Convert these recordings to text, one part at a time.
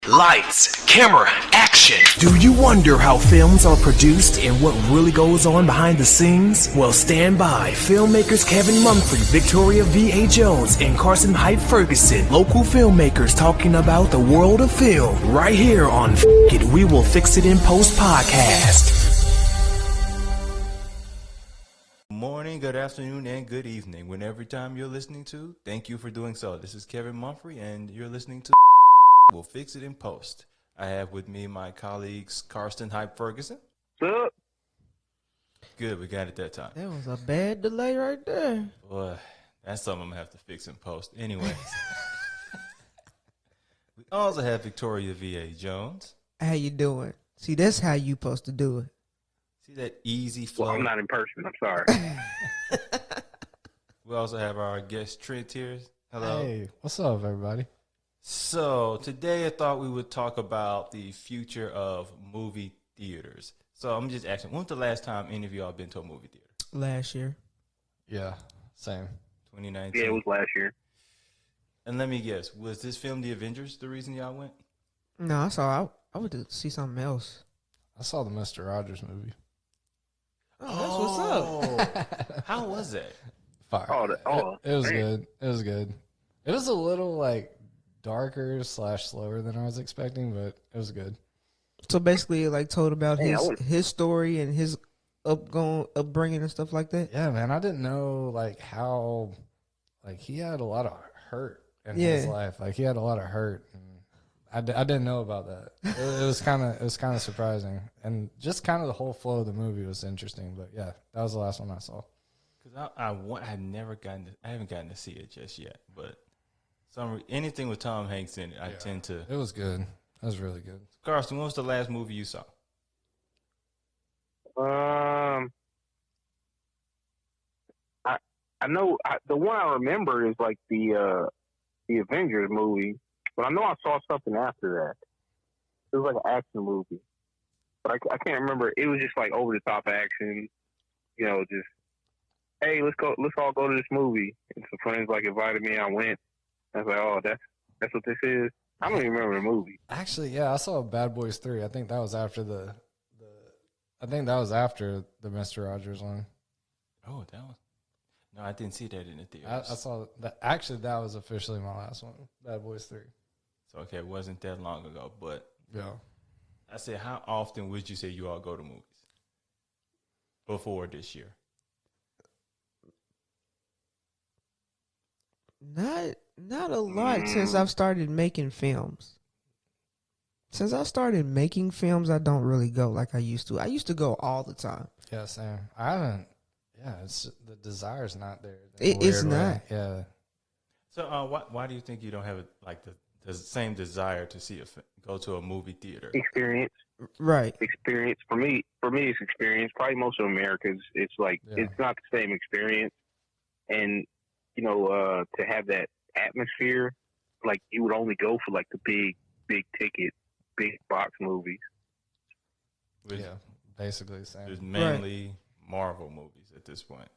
Lights, camera, action. Do you wonder how films are produced and what really goes on behind the scenes? Well, stand by. Filmmakers Kevin Mumphrey, Victoria V.A. Jones, and Karsten Ferguson, local filmmakers talking about the world of film, right here on F It, We Will Fix It in Post podcast. Morning, good afternoon, and good evening. Whenever time you're listening to, thank you for doing so. This is Kevin Mumphrey, and you're listening to We'll Fix It in Post. I have with me my colleagues Karsten Ferguson. What's up? Good, we got it that time. That was a bad delay right there. Boy, that's something I'm going to have to fix in post. Anyways. We also have Victoria V.A. Jones. How you doing? See, that's how you supposed to do it. See that easy flow? Well, I'm not in person. I'm sorry. We also have our guest Trent here. Hello. Hey, what's up, everybody? So today I thought we would talk about the future of movie theaters. So I'm just asking, when's the last time any of y'all been to a movie theater? Last year. Yeah, same. 2019? Yeah, it was last year. And let me guess, was this film The Avengers the reason y'all went? No, I went to see something else. I saw the Mr. Rogers movie. Oh, that's what's up. How was that? Fire. It was man. good. It was good. It was a little like darker / slower than I was expecting, but it was good. So basically, it like told about Hey, his story and his upbringing and stuff like that. Yeah, man. I didn't know like how like he had a lot of hurt in his life. Like he had a lot of hurt. And I didn't know about that. It was kind of surprising, and just kind of the whole flow of the movie was interesting. But yeah, that was the last one I saw. Because I haven't gotten to see it just yet. But anything with Tom Hanks in it, I tend to. It was good. It was really good. Karsten, when was the last movie you saw? I know the one I remember is like the Avengers movie, but I know I saw something after that. It was like an action movie, but I can't remember. It was just like over the top action, just hey, let's all go to this movie. And some friends like invited me. I went. I was like, oh, that's what this is. I don't even remember the movie. Actually, yeah, I saw Bad Boys 3. I think that was after the Mr. Rogers one. Oh, that was. No, I didn't see that in the theaters. I saw that. Actually, that was officially my last one. Bad Boys 3. So okay, it wasn't that long ago, but Yeah. I said, how often would you say you all go to movies before this year? Not a lot since I've started making films. Since I started making films, I don't really go like I used to. I used to go all the time. Yeah, same. I haven't. Yeah, it's the desire's not there. It's not. Yeah. So why do you think you don't have the same desire to go to a movie theater? Experience. Right. Experience. For me, it's experience. Probably most of Americans, it's like it's not the same experience, and to have that atmosphere, like you would only go for like the big ticket, big box movies. Yeah, basically the same. There's mainly Marvel movies at this point.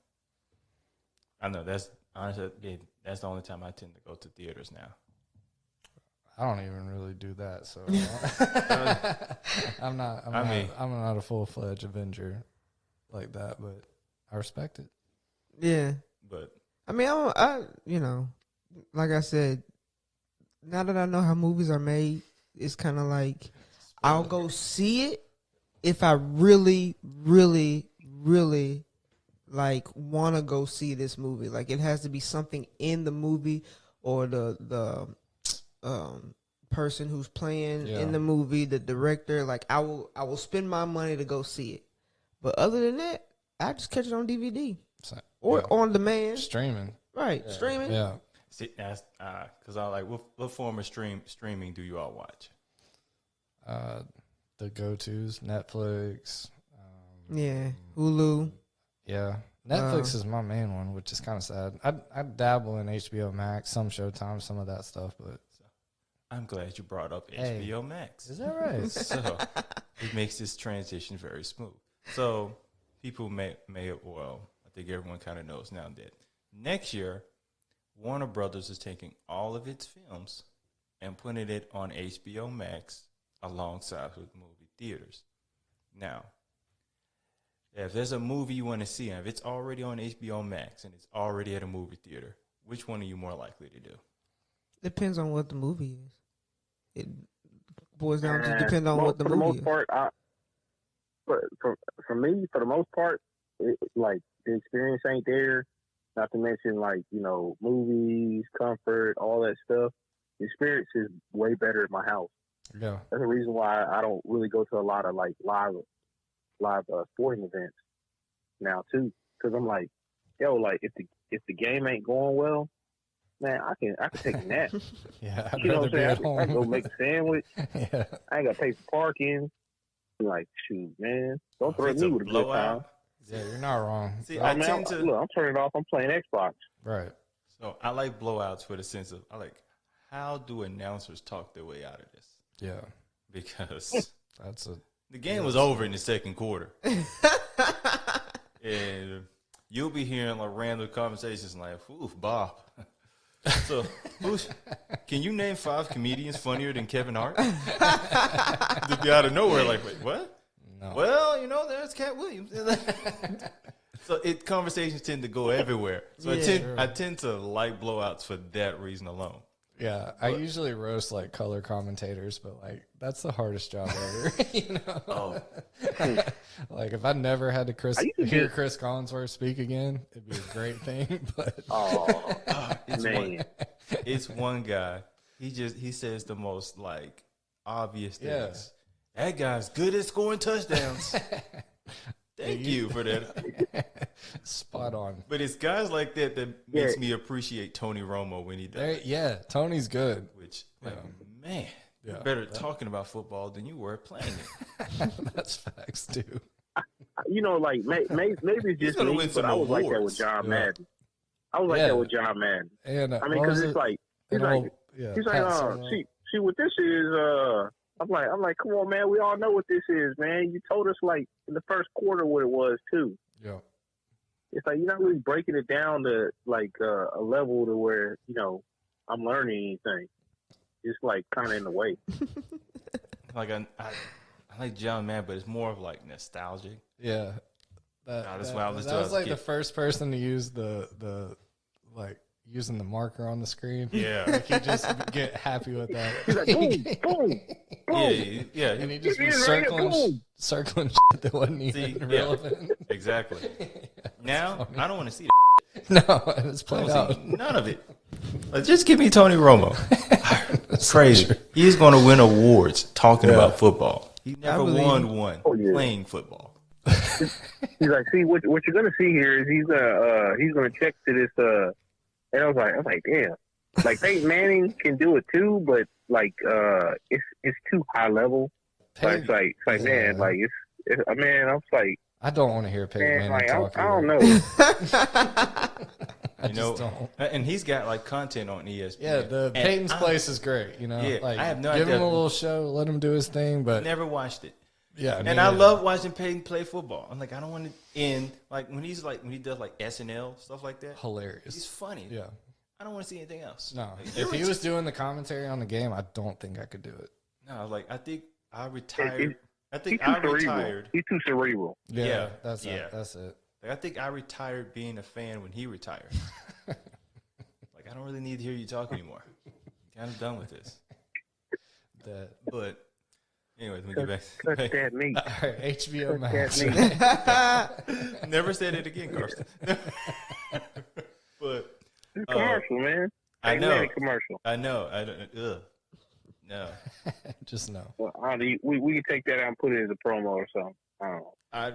I know that's honestly that's the only time I tend to go to theaters now. I don't even really do that, so I'm not a full-fledged Avenger like that, but I respect it. Yeah. But I mean, like I said, now that I know how movies are made, it's kind of like I'll go see it if I really, really, really like want to go see this movie. Like it has to be something in the movie or the person who's playing in the movie, the director. Like I will spend my money to go see it. But other than that, I just catch it on DVD or on demand, streaming. Right, streaming. Yeah. see, that's because I like what form of streaming do you all watch? The go-tos, Netflix. Hulu. Yeah, Netflix is my main one, which is kind of sad. I dabble in HBO Max, some Showtime, some of that stuff, but I'm glad you brought up HBO Max. Is that right? So it makes this transition very smooth. So people may I think everyone kind of knows now that next year Warner Brothers is taking all of its films and putting it on HBO Max alongside with movie theaters. Now, if there's a movie you want to see, and if it's already on HBO Max and it's already at a movie theater, which one are you more likely to do? Depends on what the movie is. It boils down to depend on what the for movie the most part, for me, for the most part, like the experience ain't there. Not to mention, like, you know, movies, comfort, all that stuff. The experience is way better at my house. Yeah. That's the reason why I don't really go to a lot of like live sporting events now too. Because I'm like, yo, like if the game ain't going well, man, I can take a nap. Yeah, I'd You know rather what I'm saying? be I at can home. go make a sandwich. Yeah. I ain't got to pay for parking. I'm like, shoot, man, don't throw It's me a with a good time. blowout. Yeah, you're not wrong. See, I'm turning it off. I'm playing Xbox. Right. So I like blowouts for the sense of, I like, how do announcers talk their way out of this? Yeah. Because That's the game was over in the second quarter. And you'll be hearing like random conversations like, oof, Bob. So, can you name 5 comedians funnier than Kevin Hart? To be out of nowhere, like, wait, what? No. Well, you know, there's Cat Williams. So conversations tend to go everywhere. So I tend to like blowouts for that reason alone. Yeah, I usually roast like color commentators, but like that's the hardest job ever. You know, like if I never had to hear Chris Collinsworth speak again, it'd be a great thing. But it's one guy. He says the most like obvious things. Yeah. That guy's good at scoring touchdowns. Thank you for that. Spot on. But it's guys like that makes me appreciate Tony Romo when he does. Yeah, Tony's good. Which, man, you're better at talking about football than you were playing it. That's facts, too. You know, like, maybe it's just me, but I was like that with John Madden. I was like that with John Madden. And, I mean, because it's like, he's like, see what this is, I'm like, come on, man. We all know what this is, man. You told us, like, in the first quarter what it was, too. Yeah. It's like you're not really breaking it down to, like, a level to where, you know, I'm learning anything. Just, like, kind of in the way. Like, I like John Madden, but it's more of, like, nostalgic. Yeah. That was like the first person to use the like, using the marker on the screen. Yeah. Like you just get happy with that. He's like, boom, boom. Yeah. And he just was circling shit that wasn't even relevant. Exactly. Now, I don't want to see that. No, it's played out. None of it. Just give me Tony Romo. It's crazy. He's going to win awards talking about football. He never won one playing football. He's like, see, what you're gonna see here is he's gonna check to this. And I was like, damn, like Peyton Manning can do it too, but like it's too high level. It's like man, like it's man. I was like, I don't want to hear Peyton Manning talk. I don't know. I just don't. And he's got like content on ESPN. Yeah, the Peyton's Place is great. You know, like I have no give idea. him a little show, let him do his thing. But never watched it. Yeah, and I love watching Peyton play football. I'm like, I don't want to end like when he does like SNL stuff like that. Hilarious. He's funny. Yeah. I don't want to see anything else. No, like, if he was doing the commentary on the game, I don't think I could do it. No, like I think I retired. He's too cerebral. Yeah, that's it. Like, I think I retired being a fan when he retired. Like I don't really need to hear you talk anymore. Kind of done with this. But. Anyways, we get back. Cut that meat. All right, HBO Max. Never said it again, Karsten. But it's a commercial, man. I know. Commercial. I know. I don't. No. Just no. Well, we can take that out and put it as a promo or something. I don't know. I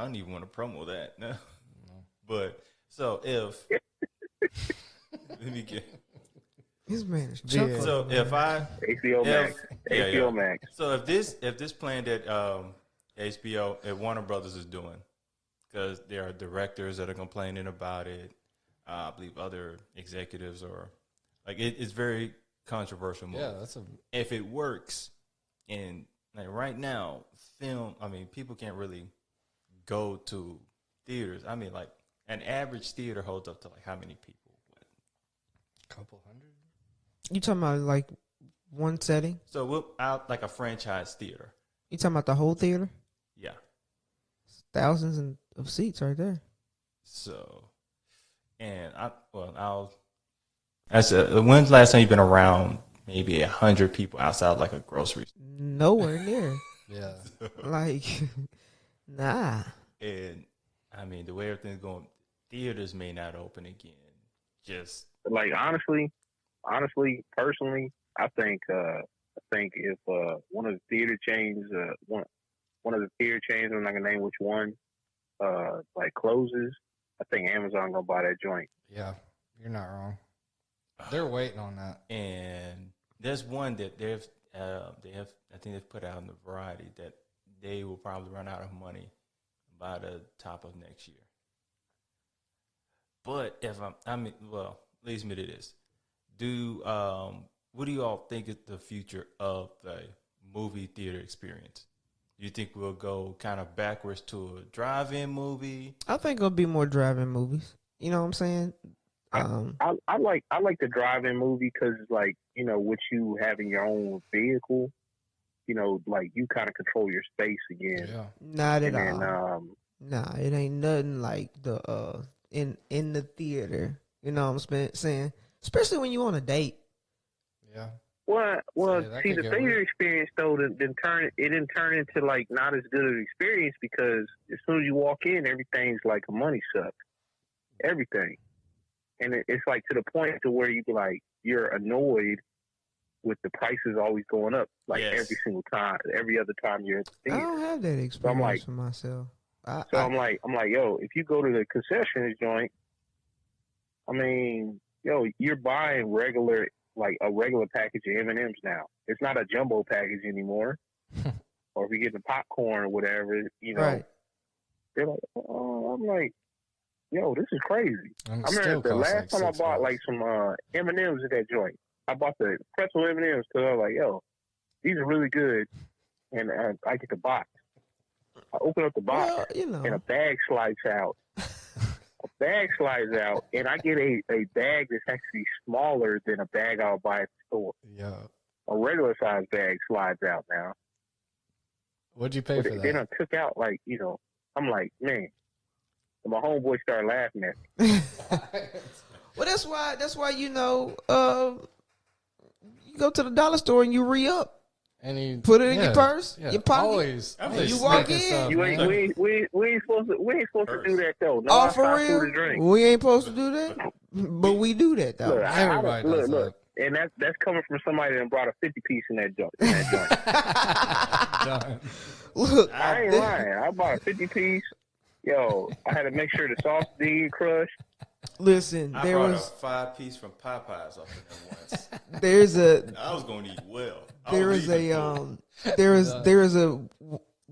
don't even want to promo that. No. But so if let me get. This man is chuckling. So if HBO Max. So if this plan that HBO at Warner Brothers is doing, because there are directors that are complaining about it, I believe other executives are like it's very controversial move. Yeah, if it works, and like right now, people can't really go to theaters. I mean, like an average theater holds up to like how many people? A couple hundred. You talking about like one setting. So we'll out like a franchise theater. You talking about the whole theater? Yeah. Thousands of seats right there. So, and I said, when's the last time you've been around maybe 100 people outside like a grocery store? Nowhere near. Yeah. Like, nah. And I mean, the way everything's going, theaters may not open again. Just like honestly, personally, I think if one of the theater chains, one of the theater chains, I'm not gonna name which one, like closes, I think Amazon gonna buy that joint. Yeah, you're not wrong. They're waiting on that. And there's one that they have I think they've put out in the Variety that they will probably run out of money by the top of next year. But if leads me to this. What do you all think is the future of the movie theater experience? Do you think we'll go kind of backwards to a drive-in movie? I think it'll be more drive-in movies. You know what I'm saying? I like the drive-in movie because, like, you know, with you having your own vehicle, you know, like you kind of control your space again. Yeah. Not at And all. Nah, it ain't nothing like the in the theater. You know what I'm saying? Especially when you on a date. Yeah. Well, that see, could the get theater weird. experience though didn't turn into like not as good of an experience because as soon as you walk in, everything's like a money suck, everything, and it's like to the point to where you be like you're annoyed with the prices always going up, like Yes. every single time, every other time you're at the I theater. don't have that experience like- for myself. I'm like, yo, if you go to the concessions joint, I mean, yo, you're buying a regular package of M&Ms now. It's not a jumbo package anymore. Or if you get the popcorn or whatever, you know, right. they're like, oh, I'm like, yo, this is crazy. And it I still remember the costs last like time I bought $6. like some M&Ms at that joint. I bought the pretzel M&Ms because I was like, yo, these are really good, and I get the box. I open up the box, Well, you know. and a bag slides out. And I get a bag that's actually smaller than a bag I'll buy at the store. Yeah. A regular size bag slides out now. What'd you pay for Then I that? took out, like, you know, I'm like, man. And my homeboy started laughing at me. Well, that's why you know, you go to the dollar store and you re-up. And you Put it in your purse, yeah. your pocket. Always. You walk sneaking in. stuff, We man. ain't supposed to do that though. No Oh, for outside food or real? drink. We ain't supposed to do that, but we do that though. Look, Everybody does look, and that's coming from somebody that brought a 50-piece in that joint. Done. Look, I ain't lying. I bought a 50-piece. Yo, I had to make sure the sauce didn't get crushed. listen, I there brought was a 5-piece from Popeyes up in there once. there's a I was going to eat well. there is a there is a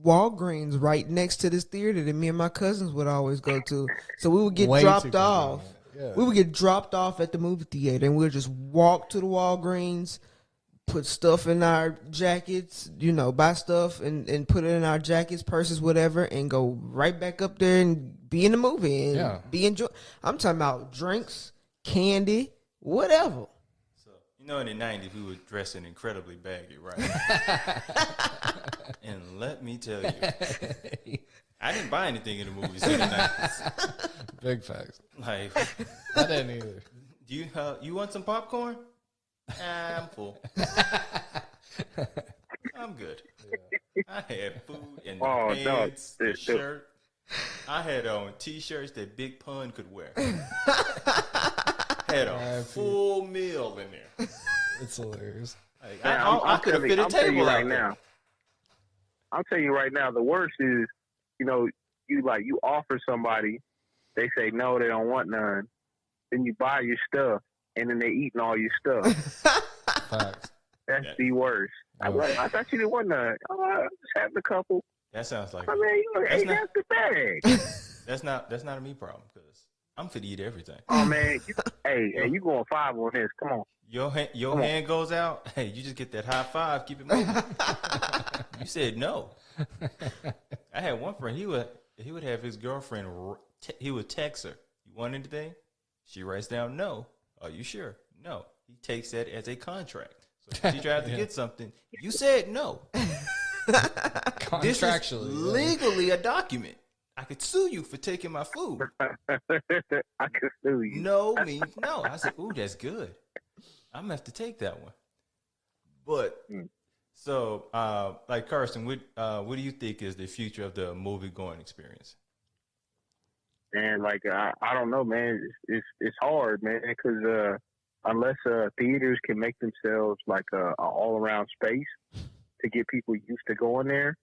Walgreens right next to this theater that me and my cousins would always go to. So we would get Way too dropped off. convenient. Yeah. We would get dropped off at the movie theater, and we'd just walk to the Walgreens, put stuff in our jackets, you know, buy stuff and put it in our jackets, purses, whatever, and go right back up there and be in the movie and be enjoy. I'm talking about drinks, candy, whatever. So, you know, in the 90s, we were dressing incredibly baggy, right? And let me tell you, I didn't buy anything in the movies in the 90s. Big facts. Like, I didn't either. do you want some popcorn? I'm full. I'm good. I had food and pants, the shirt. I had on T-shirts that Big Pun could wear. Had a full meal in there. It's hilarious. Like, Now, I could have fit a I'll tell you table right out there. now. I'll tell you right now. The worst is, you know, you offer somebody, they say no, they don't want none. Then you buy your stuff, and then they eating all your stuff. Facts. That's the worst. I'm like, I thought you didn't want none. Oh, I just having a couple. That sounds like I mean, you That's ate not- half the bag. that's not a me problem because I'm fit to eat everything. Oh man, hey, you going 5 on this? Come on. Your hand goes out. Hey, you just get that high five. Keep it moving. You said no. I had one friend. He would have his girlfriend. He would text her. You want anything? She writes down no. Are you sure? No. He takes that as a contract. So she tried to get something. You said no. This is Contractually, legally a document. I could sue you for taking my food. I could sue you. No means no. I said, ooh, that's good. I'm gonna have to take that one. But so, like Karsten, what do you think is the future of the movie going experience? And like I don't know, man. It's hard, man, because unless theaters can make themselves like a all around space to get people used to going there,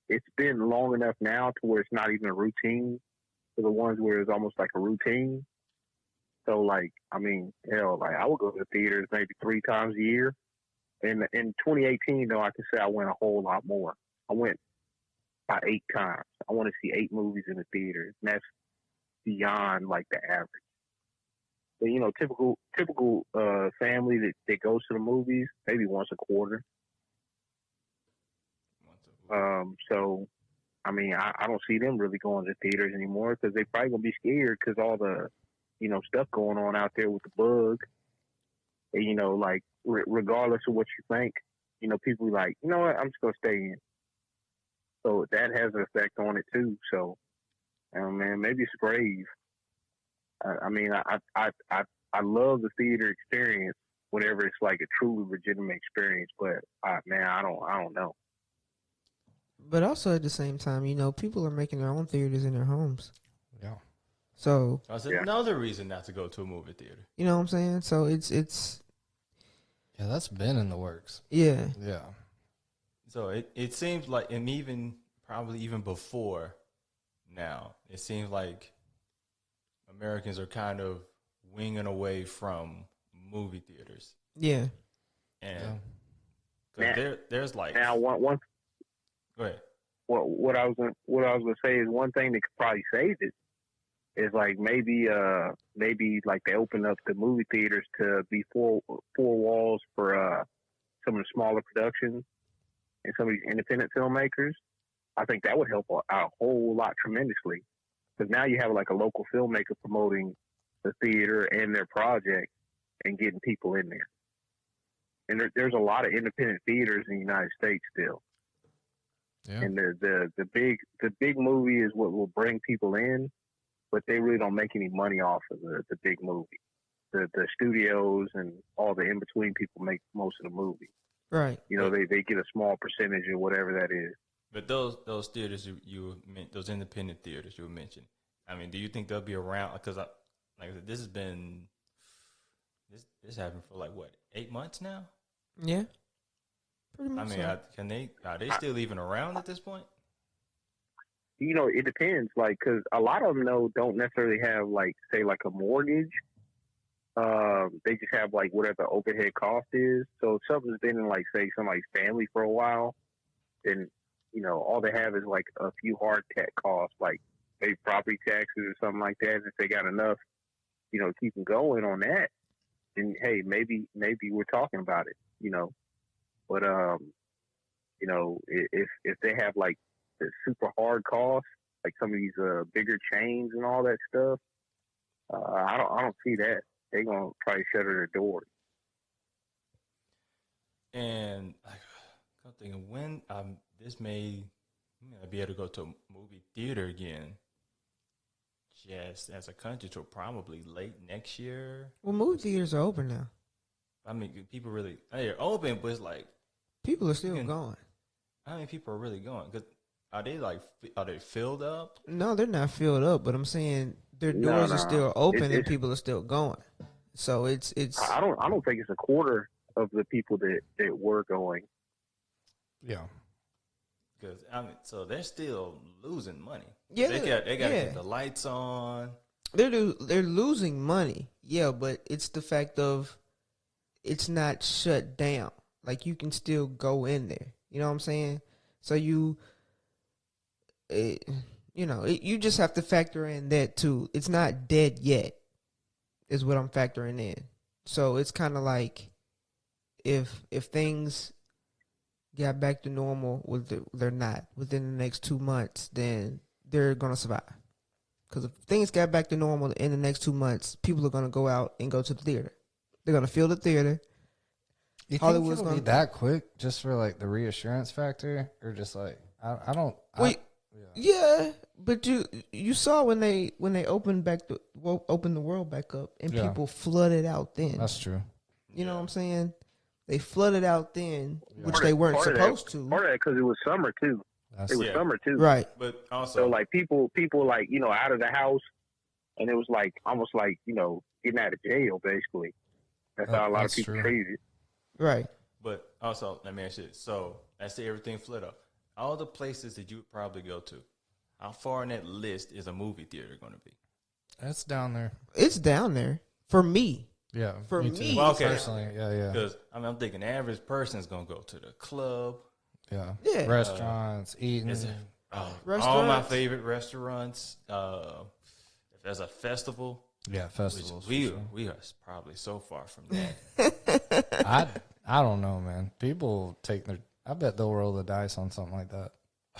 it's been long enough now to where it's not even a routine for the ones where it's almost like a routine. So like, I mean, hell, like I would go to the theaters maybe 3 times a year. And in 2018, though, I can say I went a whole lot more. I went by 8 times. I want to see 8 movies in the theater, and that's beyond like the average. But you know, typical family that goes to the movies maybe once a quarter. So, I mean, I don't see them really going to theaters anymore because they probably gonna be scared because all the, you know, stuff going on out there with the bug. And, you know, like regardless of what you think, you know, people be like, you know what, I'm just gonna stay in. So that has an effect on it too. So, man, maybe it's brave. I mean, I love the theater experience whenever it's like a truly legitimate experience. But man, I don't know. But also at the same time, you know, people are making their own theaters in their homes. Yeah. So that's another reason not to go to a movie theater. You know what I'm saying? So it's yeah, that's been in the works. Yeah. Yeah. So it seems like, and even probably even before now, it seems like Americans are kind of winging away from movie theaters. Yeah. And there's like now one. Go ahead. What I was gonna say is one thing that could probably save it is like maybe like they open up the movie theaters to be four walls for some of the smaller productions and some of these independent filmmakers. I think that would help out a whole lot tremendously because now you have like a local filmmaker promoting the theater and their project and getting people in there. And there's a lot of independent theaters in the United States still. Yeah. And the big movie is what will bring people in, but they really don't make any money off of the big movie. The studios and all the in between people make most of the movie. Right. You know, they get a small percentage of whatever that is. But those theaters you those independent theaters you mentioned, I mean, do you think they'll be around? Because this has been this happened for like what 8 months now? Yeah. Pretty much. I mean, are they still even around at this point? You know, it depends. Like, because a lot of them don't necessarily have like say like a mortgage. They just have like whatever the overhead cost is. So if something's been in like say somebody's family for a while, then you know all they have is like a few hard tax costs, like maybe property taxes or something like that. And if they got enough, you know, keep them going on that, then hey, maybe we're talking about it. You know. But you know, if they have like the super hard costs, like some of these bigger chains and all that stuff, I don't see that. They're gonna probably shutter their doors. And I'm thinking when this may be able to go to a movie theater again. Yes, as a country, till probably late next year. Well, movie theaters are open now. I mean, people really they're open, but it's like people are still going. How many people are really going? Because are they filled up? No, they're not filled up. But I'm saying their doors are still open and people are still going. So it's. I don't think it's a quarter of the people that were going. Yeah. Because so they're still losing money. Yeah, they got to keep the lights on. They're losing money. Yeah, but it's the fact of it's not shut down. Like you can still go in there. You know what I'm saying? So you just have to factor in that too. It's not dead yet, is what I'm factoring in. So it's kind of like if things got back to normal, they're not within the next 2 months, then they're gonna survive. Because if things got back to normal in the next 2 months, people are gonna go out and go to the theater. They're gonna fill the theater. You think Hollywood's it'll be gonna that quick just for like the reassurance factor, or just like I don't. Wait, yeah, but you saw when they opened opened the world back up and Yeah. people flooded out then. That's true. You know what I'm saying? They flooded out then, which Part they of- weren't part of that- supposed to. Part of that because it was summer too. That's It was Yeah. summer too. Right. But also, So like people like out of the house, and it was like almost like getting out of jail basically. That's how a lot of That's people true. treated it. Right. but also, let me ask you this. So, let's say everything flood up. All the places that you would probably go to, how far in that list is a movie theater going to be? That's down there. It's down there for me. Yeah, For too. me, Well, okay. personally, yeah. Because I'm thinking the average person is going to go to the club. Yeah. Yeah. Restaurants, eating. Is it, all my Restaurants. favorite restaurants. If there's a festival, Yeah, which festivals. we are probably so far from that. I don't know, man. People take their. I bet they'll roll the dice on something like that.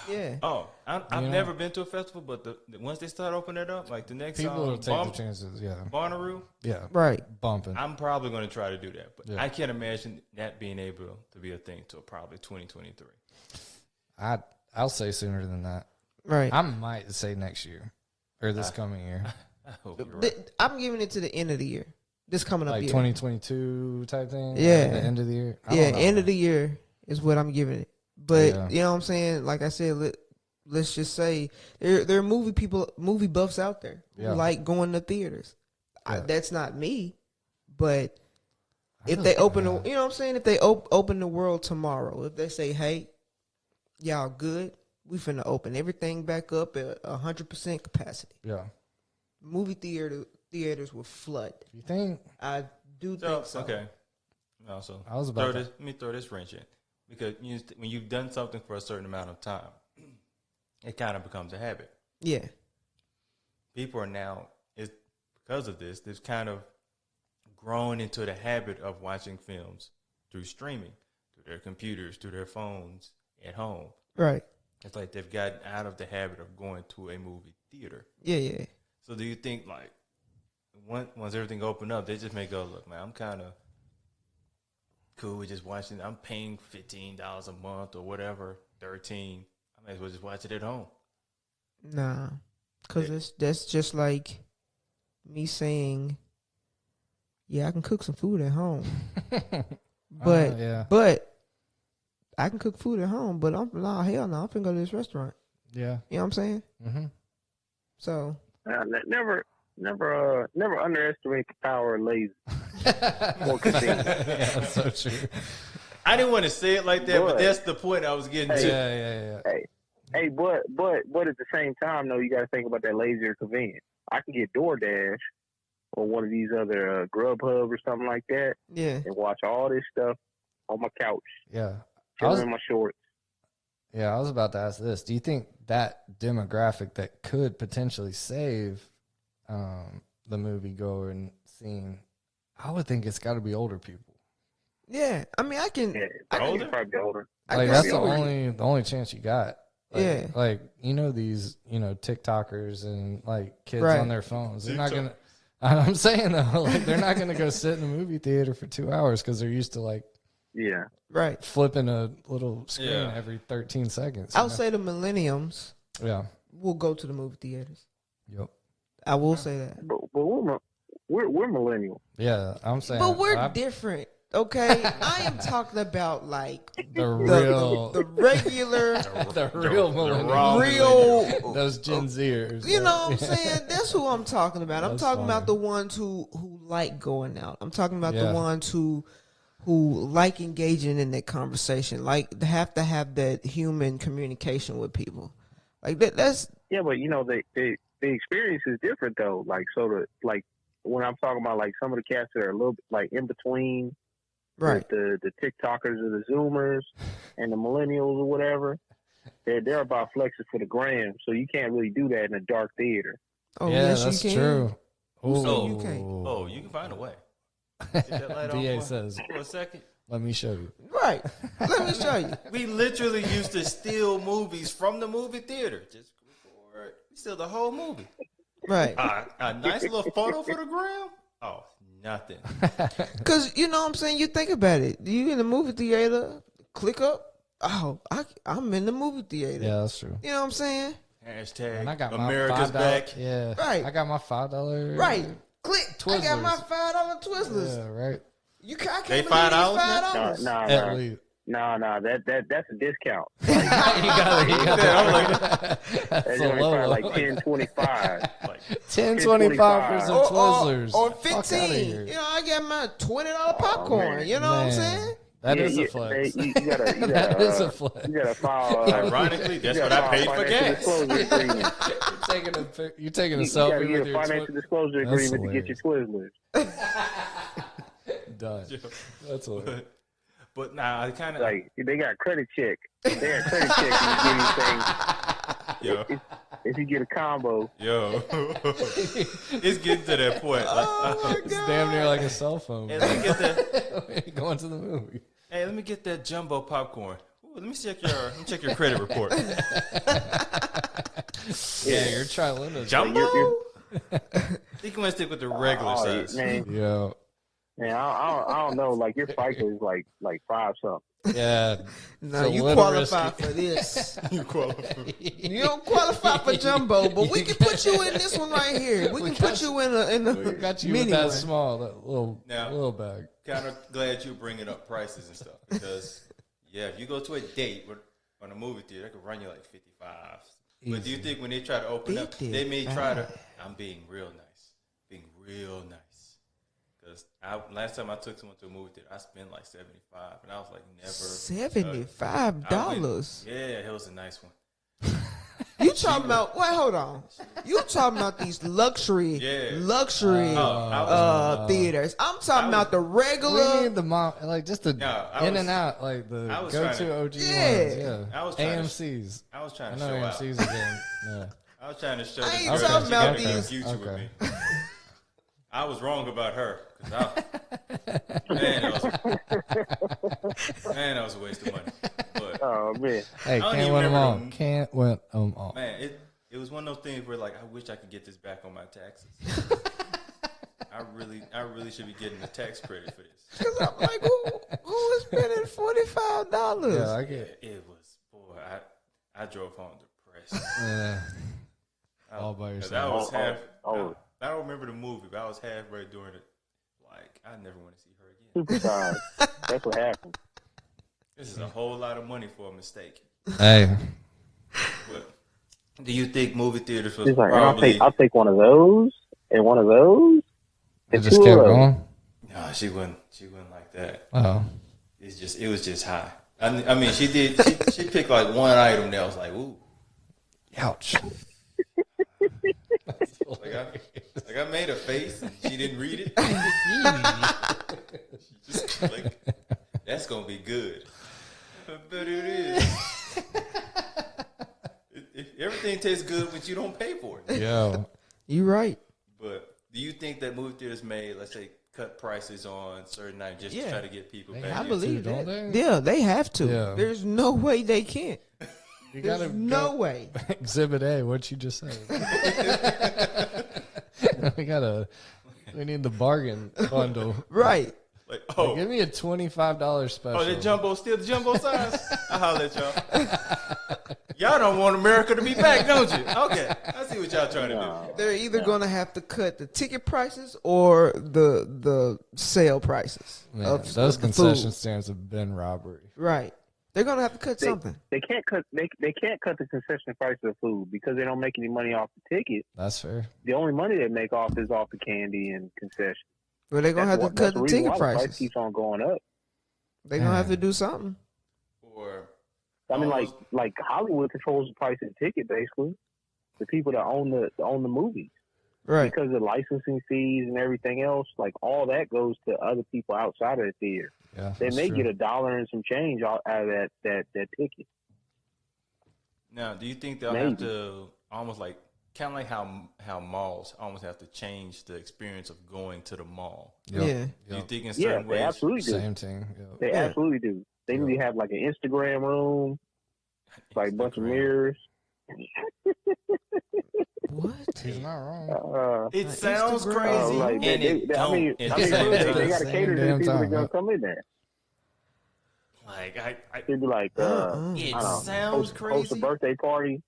Yeah. Oh, I've You know? never been to a festival, but once they start opening it up, like the next People will take Bonnaroo, the chances. Yeah, Bonnaroo, Right. bumping. I'm probably going to try to do that. But Yeah. I can't imagine that being able to be a thing till probably 2023. I'll say sooner than that. Right. I might say next year or this coming year, I hope you're right. I'm giving it to the end of the year. This coming up like year. 2022 type thing. Yeah. the end of the year. I Yeah, don't know, end of man. the year is what I'm giving it. But Yeah. you know what I'm saying? Like I said, let's just say there are movie buffs out there who Yeah. like going to theaters. Yeah. That's not me, but if just- they open, yeah. you know what I'm saying? If they open the world tomorrow, if they say, "Hey, y'all good? We finna open everything back up at 100% capacity." Yeah. Movie theaters will flood. You think? I do So, think so. okay. Also, I was about let me throw this wrench in. Because when you've done something for a certain amount of time, it kind of becomes a habit. Yeah. People are now, because of this, they've kind of grown into the habit of watching films through streaming, through their computers, through their phones, at home. Right. It's like they've gotten out of the habit of going to a movie theater. Yeah. Yeah. So do you think, like, once everything opened up, they just may go, look, man, I'm kind of cool with just watching. I'm paying $15 a month or whatever, $13. I may as well just watch it at home. Nah, because that's just like me saying, yeah, I can cook some food at home, but yeah. but I can cook food at home, but hell no, I'm finna go to this restaurant. Yeah. You know what I'm saying? Mm-hmm. So Never underestimate the power of lazy. More convenient. Yeah, that's so true. I didn't want to say it like that, but But- that's the point I was getting Yeah, to. yeah. Hey, but at the same time, though, you got to think about that lazy or convenient. I can get DoorDash or one of these other Grubhub or something like that, yeah, and watch all this stuff on my couch, Yeah. chilling in my shorts. Yeah, I was about to ask this. Do you think that demographic that could potentially save the moviegoer and scene, I would think it's got to be older people. yeah. I mean, I can. Yeah, I can- Older? probably older. I Like can that's see the where- only chance you got. Like, Yeah. Like these TikTokers and like kids Right. on their phones. They're not TikTok. gonna. I'm saying though, like they're not gonna go sit in a movie theater for 2 hours because they're used to like Yeah. Right. flipping a little screen Yeah. every 13 seconds. you I'll know? say the millenniums Yeah. will go to the movie theaters. Yep. I will say that. But we're millennials. Yeah. I'm saying. But we're I- different, okay? I am talking about like the real, the regular, the real millennials. raw real. Those Gen Zers. You know what I'm saying? That's who I'm talking about. I'm That's talking about funny. the ones who like going out. I'm talking about Yeah. the ones who like engaging in that conversation, like have to have that human communication with people. Like that's Yeah, but the experience is different though. Like when I'm talking about like some of the cats that are a little bit like in between right. the TikTokers or the Zoomers and the millennials or whatever, they're about flexing for the gram. So you can't really do that in a dark theater. Oh, yeah, yes, that's you can. true. Who said Ooh. you can't? Oh, you can find a way. Get that light on BA for- says, for a second. "Let me show you." Right. Let me show you. We literally used to steal movies from the movie theater. Just record. We steal the whole movie. Right. A nice little photo for the gram? Oh, Nothing. Because, you know what I'm saying? You think about it. You in the movie theater, click up. Oh, I'm in the movie theater. Yeah, that's true. You know what I'm saying? Hashtag And I got America's my $5. back. Yeah, Right. I got my $5. Right. Click. I got my Twizzlers. $5 Twizzlers. Yeah, right. I can't They believe $5 these now? $5. Nah, that's a discount. you got That's That's only a low probably one. like 10.25. Like, 10.25 for some Twizzlers. Or Fuck outta 15. here. You know, I got my $20 popcorn. man. You know what I'm Man, saying? That is a You flex. gotta, That is a flex. You gotta file. ironically, that's what I paid for gas. Disclosure agreement. You're taking a You gotta selfie get with a your financial disclosure That's agreement to get your Twizzlers. Done. That's hilarious. But nah, I kind of Like they got credit check. They got credit check and give you things. yo. If you get a combo, Yo, it's getting to that point. It's damn near like a cell phone. Hey, let me get that. Going to the movie. Hey, let me get that jumbo popcorn. Ooh, let me check your credit report. Yeah, you're trilingual. Jumbo? you're- think I'm gonna stick with the regular size. man, Yo. I don't know. Like your FICO is like 5 something. Yeah. No, It's a you little qualify risky. for this. You qualify. You don't qualify for jumbo, but we can put you in this one right here. We can put you in a Got you mini with that one. small, that Now- little bag. Kind of glad you bringing up prices and stuff because if you go to a date on a movie theater, they could run you like 55. But do you think when they try to open up, they may try to? I'm being real nice. Because last time I took someone to a movie theater, I spent like 75, and I was like, never $75. Yeah, it was a nice one. You talking about? Wait, hold on. You talking about these luxury theaters? I'm talking about the We regular. need the mom, like just the I in was- and out, like the I was go-to trying to- OG Yeah. ones. Yeah, I was trying to- AMC's. I was I trying to know show out. AMC's again. Yeah. I was trying to show I the ain't girl talking that about she got a these- future with Okay. me. I was wrong about her. Man, that was a waste of money. But Oh man, Hey, don't can't even win them all. remember Can't win them all. man, it was one of those things where like I wish I could get this back on my taxes. I really should be getting the tax credit for this. Cause I'm like, who is spending $45? Yeah, I get. It was boy, I drove home depressed. All by 'Cause yourself. I was half. oh. I don't remember the movie, but I was halfway during it. Like I never want to see her again. supersized. That's what happened. This is a whole lot of money for a mistake. Hey, But do you think movie theaters was He's like, probably? I'll take one of those and one of those. it And just two kept of those. going. No, she wouldn't. She wouldn't like that. Oh, It was just high. I mean, she did. She picked like one item that was like, ooh. ouch. Like I made a face and she didn't read it. She just like, that's gonna be good. But it is. Everything tastes good, but you don't pay for it. Yo, You right. But do you think that movie theaters may, let's say, cut prices on certain items just to try to get people back? I in? believe don't that. they? Yeah, they have to. Yeah. There's no way they can't. you There's gotta no go- way. Exhibit A. What you just said. We need the bargain bundle. Right. Like, Give me a $25 special. oh, the jumbo still the jumbo size? I'll holler at y'all. Y'all don't want America to be back, don't you? Okay, I see what y'all trying to do. They're either gonna have to cut the ticket prices or the sale prices. Man, of those the concession food. stands have been robbery. Right. They're gonna have to cut They, something. they can't cut. They can't cut the concession price of the food because they don't make any money off the ticket. That's fair. The only money they make off is off the candy and concession. But they're gonna have to cut That's the reason ticket why the price prices. keeps on going up. They're gonna have to do something. Or I mean, almost- like Hollywood controls the price of the ticket, basically. The people that own the movies, Right. because of licensing fees and everything else, like all that goes to other people outside of the theater. Yeah, They that's may true. get $1 and some change out of that ticket. now, do you think they'll have to almost like kind of like how malls almost have to change the experience of going to the mall? Yep. Yeah. Do you think in Yeah, certain they ways? absolutely do. Same thing. Yep. They Yeah. absolutely do. They need to have like an Instagram room, like a bunch of Instagram. mirrors. What? He's not wrong. It sounds Instagram. crazy, Like and they, it I don't. mean, at I the mean, same they time. got to cater to the Same people that damn gonna time. come in there. Like They'd be like, it I don't know, sounds host a crazy. birthday party.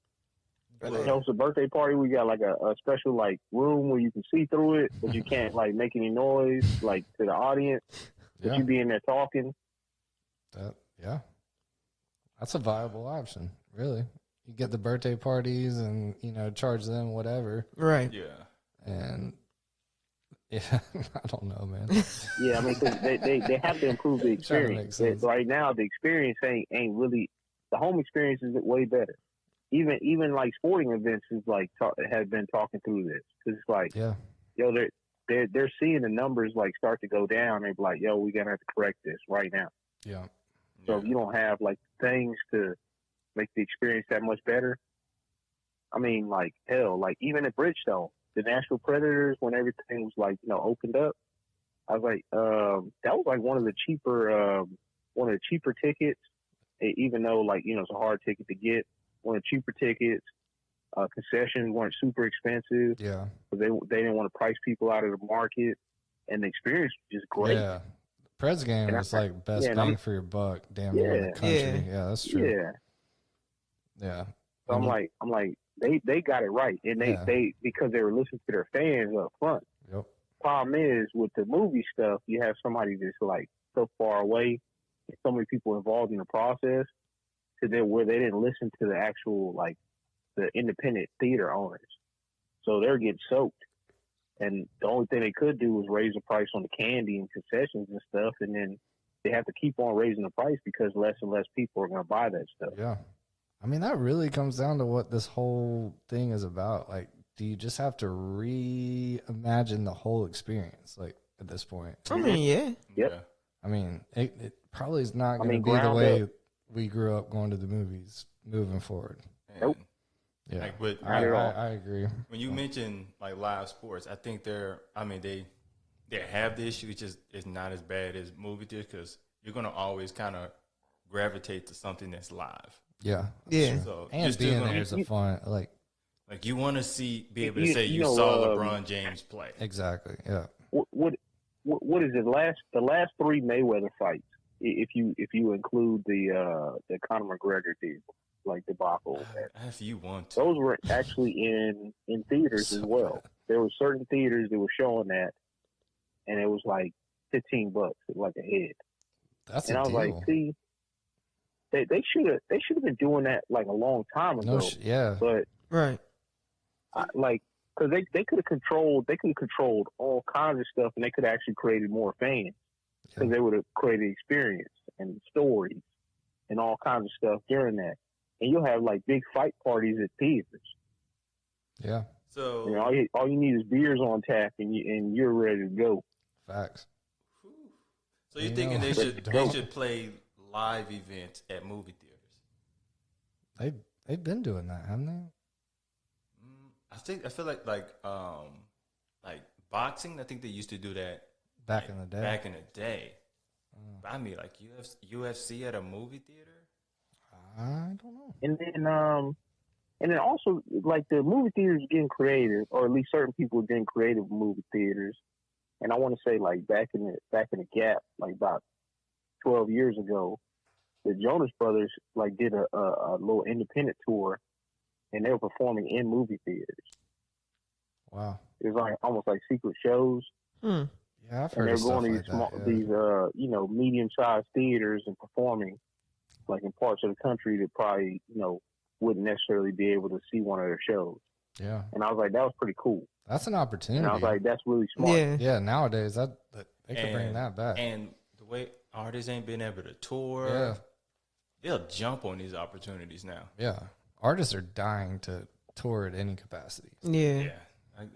Host a birthday party. We got like a special like room where you can see through it, but you can't like make any noise like to the audience. But Yeah. you be in there talking. Yeah. That's a viable option, really. You get the birthday parties and, charge them whatever. Right. Yeah. And, yeah, I don't know, man. Yeah, I mean, 'cause they have to improve the Trying to make experience. sense. Right now, the experience ain't really. The home experience is way better. Even like sporting events is like have been talking through this because it's like, Yeah. yo, they're seeing the numbers like start to go down. They're like, yo, we gotta have to correct this right now. Yeah. So if you don't have like things to make the experience that much better, I mean, like hell, like even at Bridgestone, the Nashville Predators, when everything was like opened up, I was like, that was like one of the cheaper tickets, even though like it's a hard ticket to get. One of the cheaper tickets. Concessions weren't super expensive. Yeah. They didn't want to price people out of the market, and the experience was just great. Yeah. Preds game And is like best bang for your buck, damn near in the country. Yeah, that's true. Yeah. Yeah. So I'm like, they got it right, and they because they were listening to their fans up front. Yep. Problem is with the movie stuff, you have somebody that's like so far away, and so many people involved in the process, to where they didn't listen to the actual like the independent theater owners, so they're getting soaked. And the only thing they could do was raise the price on the candy and concessions and stuff, and then they have to keep on raising the price because less and less people are going to buy that stuff. Yeah. I mean, that really comes down to what this whole thing is about. Like, do you just have to reimagine the whole experience, like, at this point? I mean, yeah. Yep. Yeah. I mean, it probably is not going to be the ground way up. we grew up going to the movies moving forward. Nope. Yeah. Like, but I agree. when you mention like live sports, I think they have the issue. It's not as bad as movie theaters because you're gonna always kind of gravitate to something that's live. Yeah. Yeah. So And you're still being gonna there is a fun, like, you want to be able to You- say you you know, saw LeBron James play. exactly. Yeah. What is it? The last three Mayweather fights, if you include the Conor McGregor deal, like debacle, If you want to. those were actually in theaters as well. There were certain theaters that were showing that, and it was like $15, like a head. That's And a I was deal. like, see, they should have been doing that like a long time ago. Yeah. But Right. because they could have controlled all kinds of stuff, and they could have actually created more fans because they would have created experience and stories and all kinds of stuff during that. And you'll have like big fight parties at theaters. Yeah. So All you need is beers on tap, and you're ready to go. Facts. So you're You thinking know, they should play live events at movie theaters? They've been doing that, haven't they? I feel like boxing. I think they used to do that Back in the day. Back in the day. But I mean, like UFC at a movie theater. I don't know. And then also like the movie theaters are getting creative, or at least certain people are getting creative with movie theaters. And I want to say like back in the gap, like about 12 years ago, the Jonas Brothers like did a little independent tour, and they were performing in movie theaters. Wow. It was like almost like secret shows. Hmm. Yeah, I've And heard they're of stuff going to like these small, that. Yeah. these medium-sized theaters and performing, like in parts of the country that probably wouldn't necessarily be able to see one of their shows. Yeah. And I was like, that was pretty cool. That's an opportunity. And I was like, that's really smart. Yeah. Yeah, nowadays that they could bring that back. And the way artists ain't been able to tour, Yeah. they'll jump on these opportunities now. Yeah. Artists are dying to tour at any capacity. Yeah. Yeah,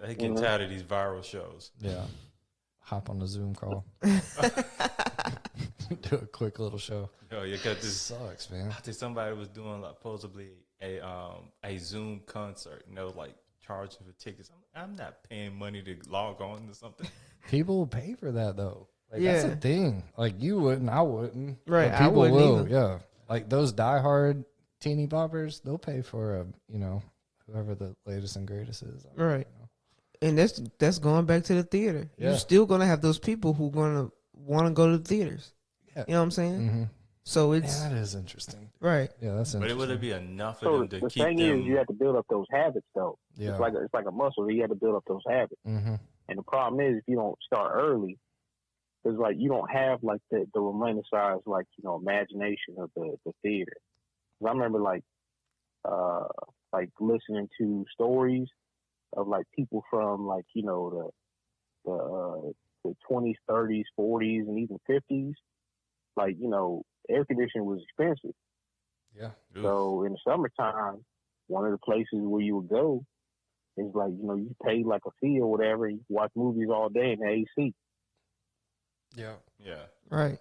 I get tired of these viral shows. Yeah. Hop on the Zoom call. Do a quick little show. Oh, you got this. Sucks, man. I think somebody was doing like supposedly a Zoom concert, and they was like charging for tickets. I'm not paying money to log on to something. People will pay for that though. Like, Yeah. that's the thing. Like you wouldn't, I wouldn't. Right, But I people wouldn't will. either. Yeah. Like those diehard teeny boppers, they'll pay for a whoever the latest and greatest is. Right. And that's going back to the theater. Yeah. You're still gonna have those people who gonna want to go to the theaters. Yeah. You know what I'm saying? Mm-hmm. So it's that is interesting. right. Yeah, that's But interesting. would it be enough So of them to the keep thing them? is, you have to build up those habits, though. Yeah. It's like a muscle. So you have to build up those habits. Mm-hmm. And the problem is, if you don't start early, it's like you don't have like the romanticized imagination of the theater. 'Cause I remember like listening to stories of like people from like the 20s, 30s, 40s, and even 50s. Like air conditioning was expensive. Yeah. So in the summertime, one of the places where you would go is like you pay like a fee or whatever. You watch movies all day in the AC. Yeah. Yeah. Right.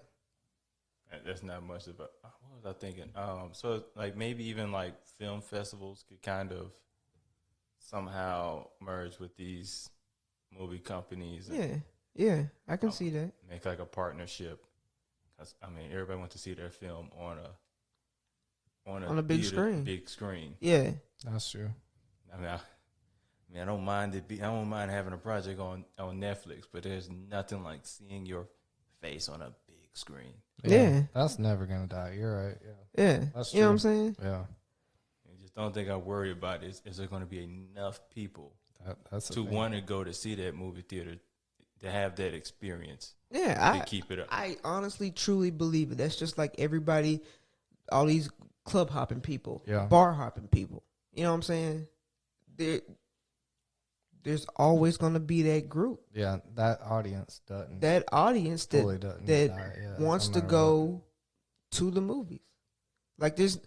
That's not much of a. What was I thinking? So like maybe even like film festivals could kind of somehow merge with these movie companies. And, Yeah. I can see that. make like a partnership. 'Cause, I mean, everybody wants to see their film on a big theater, screen. Big screen. Yeah. That's true. I mean, I don't mind I don't mind having a project on Netflix, but there's nothing like seeing your face on a big screen. Yeah. That's never gonna die. You're right. Yeah. Yeah. That's you know what true. I'm saying? Yeah. I just don't think I worry about is there going to be enough people That's the to thing. want to go to see that movie theater to have that experience Yeah. to keep it up. I honestly truly believe it. That's just like everybody, all these club hopping people, Yeah. bar hopping people. You know what I'm saying? There's always going to be that group, Yeah, that audience doesn't. that audience Fully that doesn't that die, yeah, wants no to matter go to the movies. Like there's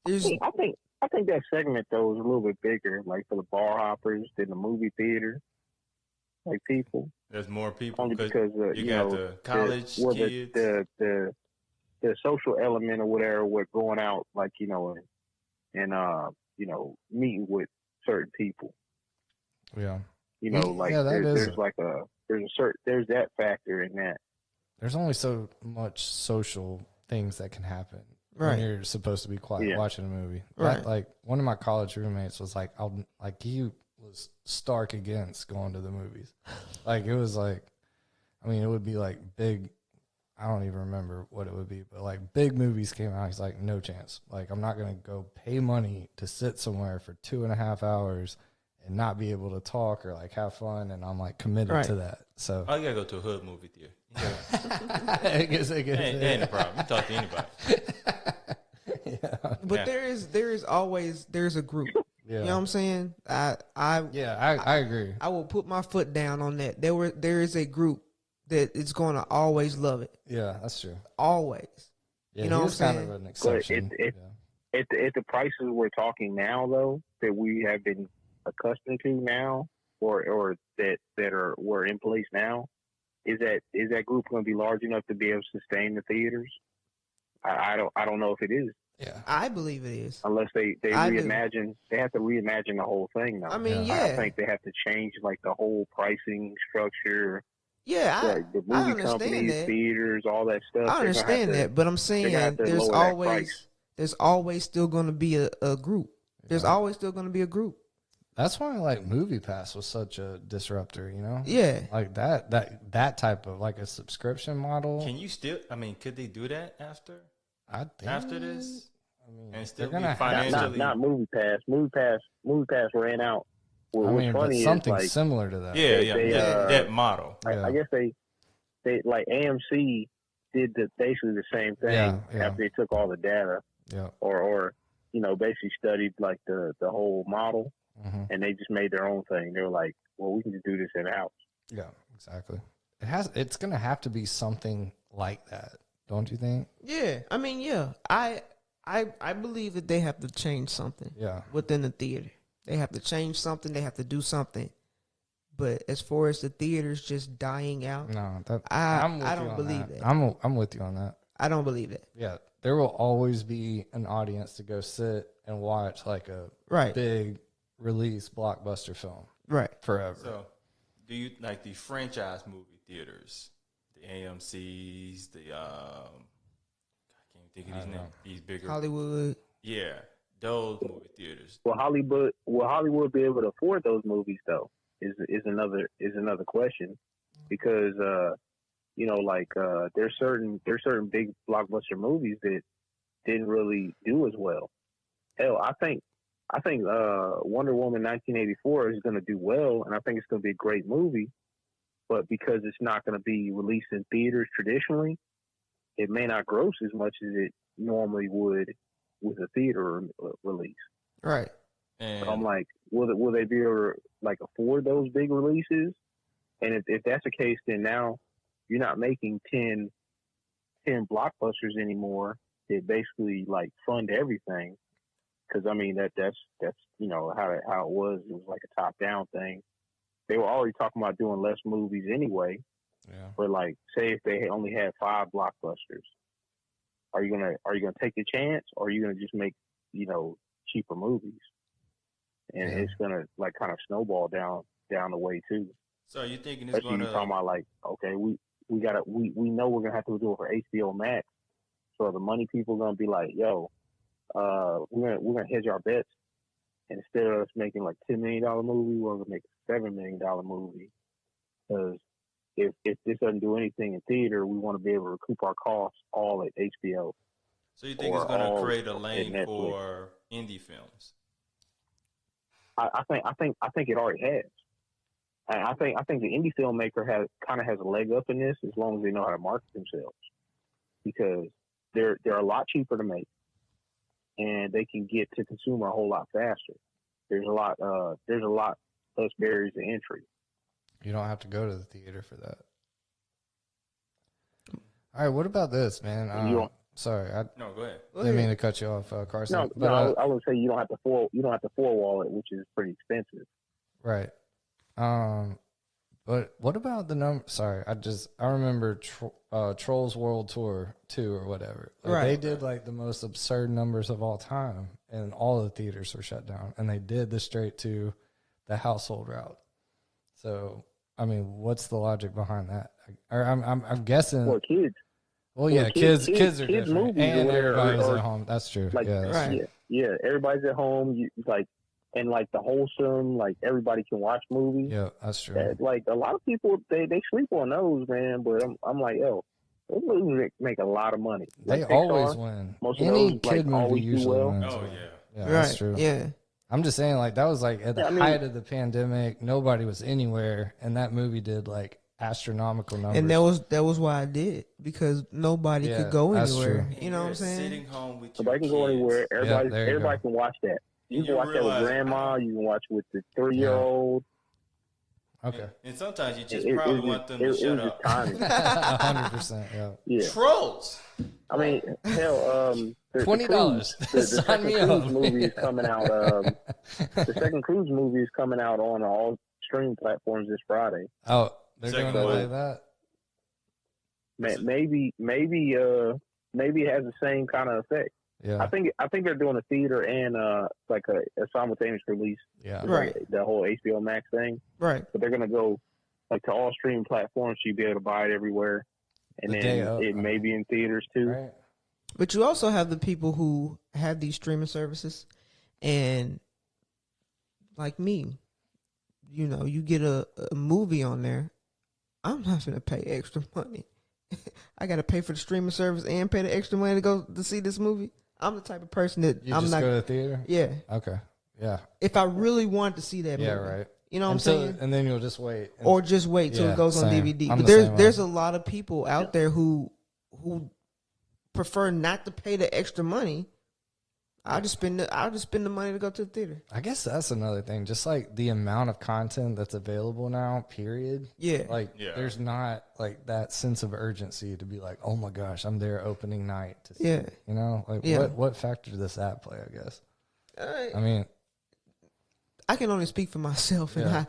I think that segment though is a little bit bigger, like for the bar hoppers than the movie theater, like people. There's more people Only because you got the college kids. The social element or whatever with going out like and meeting with certain people. Yeah. Like Yeah, that is there's that factor in that. There's only so much social things that can happen Right. when you're supposed to be quiet watching a movie. Right. That, like one of my college roommates was like, he was stark against going to the movies. Like it was like, I mean, it would be like big. I don't even remember what it would be, but like big movies came out. He's like, no chance. Like I'm not gonna go pay money to sit somewhere for 2.5 hours and not be able to talk or like have fun. And I'm like committed to that. So Oh, you gotta go to a hood movie theater. I guess Ain't a problem. You talk to anybody. but there is always a group. Yeah. You know what I'm saying? I agree. I will put my foot down on that. There is a group that is going to always love it. Yeah, that's true. Always. Yeah, you know what I'm saying? kind of an exception. At the prices we're talking now, though, that we have been accustomed to now, or that were in place now, is that group going to be large enough to be able to sustain the theaters? I don't know if it is. Yeah, I believe it is. Unless they reimagine, they have to reimagine the whole thing now. I mean, I think they have to change like the whole pricing structure. Yeah, the I movie understand companies, that. theaters, all that stuff. I understand that, but I'm saying there's always still going to be a group. There's always still going to be a group. that's why like Movie Pass was such a disruptor. You know? Yeah, like that type of like a subscription model. Can you still? I mean, could they do that after this? I mean, And still they're be gonna financially. not Movie Pass. Movie Pass ran out. I mean, but something is, like, similar to that. That model. I guess they like AMC did basically the same thing after they took all the data, or basically studied like the whole model, and they just made their own thing. They were like, well, we can just do this in house. Yeah, exactly. It's gonna have to be something like that, don't you think? yeah. I mean, yeah. I believe that they have to change something. Yeah. Within the theater, they have to change something. They have to do something. But as far as the theaters just dying out, No, I don't believe that. I'm with you on that. I don't believe that. Yeah, there will always be an audience to go sit and watch like a big release blockbuster film. Right. Forever. So, do you like the franchise movie theaters, the AMC's, the I can't think of these names. These bigger Hollywood. Yeah. those movie theaters. Will Hollywood be able to afford those movies though? Is another question, because there's certain big blockbuster movies that didn't really do as well. Hell, I think Wonder Woman 1984 is going to do well, and I think it's going to be a great movie. But because it's not going to be released in theaters traditionally, it may not gross as much as it normally would with a theater release. Right. And So I'm like, will they be able to afford those big releases? And if that's the case, then now you're not making 10 blockbusters anymore that basically fund everything. Because I mean that's how it was. It was like a top down thing. They were already talking about doing less movies anyway. Yeah. But say if they only had 5 blockbusters, are you gonna take the chance, or are you gonna just make cheaper movies? And it's gonna kind of snowball down the way too. so you thinking it's Especially going you talking to? about okay, we know we're gonna have to do it for HBO Max, so the money people are gonna be like, yo, we're gonna hedge our bets, and instead of us making $10 million movie, we're gonna make a $7 million movie, because if this doesn't do anything in theater, we want to be able to recoup our costs all at HBO. So you think or it's going to all create a at lane Netflix. for indie films? I think it already has. I think the indie filmmaker has a leg up in this, as long as they know how to market themselves, because they're a lot cheaper to make, and they can get to consumer a whole lot faster. There's a lot less barriers to entry. You don't have to go to the theater for that. All right, what about this, man? Sorry, I No, go ahead. didn't mean to cut you off, Karsten. I would say you don't have to four wall it, which is pretty expensive. Right. But what about the number? Sorry, I remember Trolls World Tour 2 or whatever. They did the most absurd numbers of all time, and all the theaters were shut down, and they did the straight to the household route. So, I mean, what's the logic behind that? I'm guessing. For kids. Well, yeah, kids are different, movies and everybody's or at home. That's true. Yeah, everybody's at home. And the wholesome, everybody can watch movies. Yeah, that's true. A lot of people they sleep on those, man. But I'm like, yo, those movies make a lot of money. They Pixar, always win. Most Any of those kid movie always do usually well. wins. Oh Yeah, that's true. Yeah. I'm just saying, that was at the height of the pandemic. Nobody was anywhere, and that movie did astronomical numbers. And that was why I did, because nobody could go anywhere. True. You know what I'm saying? Sitting home with your Nobody can go kids. anywhere. Everybody can watch that. You can watch that with grandma. You can watch with the 3-year-old. Okay. And sometimes you just probably want them to shut up. 100%. Yeah. Trolls. I mean, hell, $20. The Sign second me Cruise up. movie is coming out. The second Cruise movie is coming out on all streaming platforms this Friday. Oh, they're Second going to one. play that? Maybe it has the same kind of effect. Yeah. I think they're doing a theater and a simultaneous release. Yeah. Right. The whole HBO Max thing. Right. But they're gonna go to all streaming platforms, so you'll be able to buy it everywhere. And The then day of, it may be in theaters too. Right. But you also have the people who have these streaming services, and like me, you get a movie on there. I'm not going to pay extra money. I got to pay for the streaming service and pay the extra money to go to see this movie. I'm the type of person that You I'm just not. go to the theater? Yeah. Okay. Yeah. If I really wanted to see that movie. Yeah, right. You know what I'm saying? And then you'll just wait. Or just wait till Yeah, it goes on same. DVD. I'm But the same there's way. a lot of people out there who prefer not to pay the extra money. I'll just spend the money to go to the theater. I guess that's another thing. Just the amount of content that's available now, period. Yeah. There's not that sense of urgency to be oh my gosh, I'm there opening night to see. Yeah. You know, Yeah. what factor does that play, I guess? I mean, I can only speak for myself, and Yeah.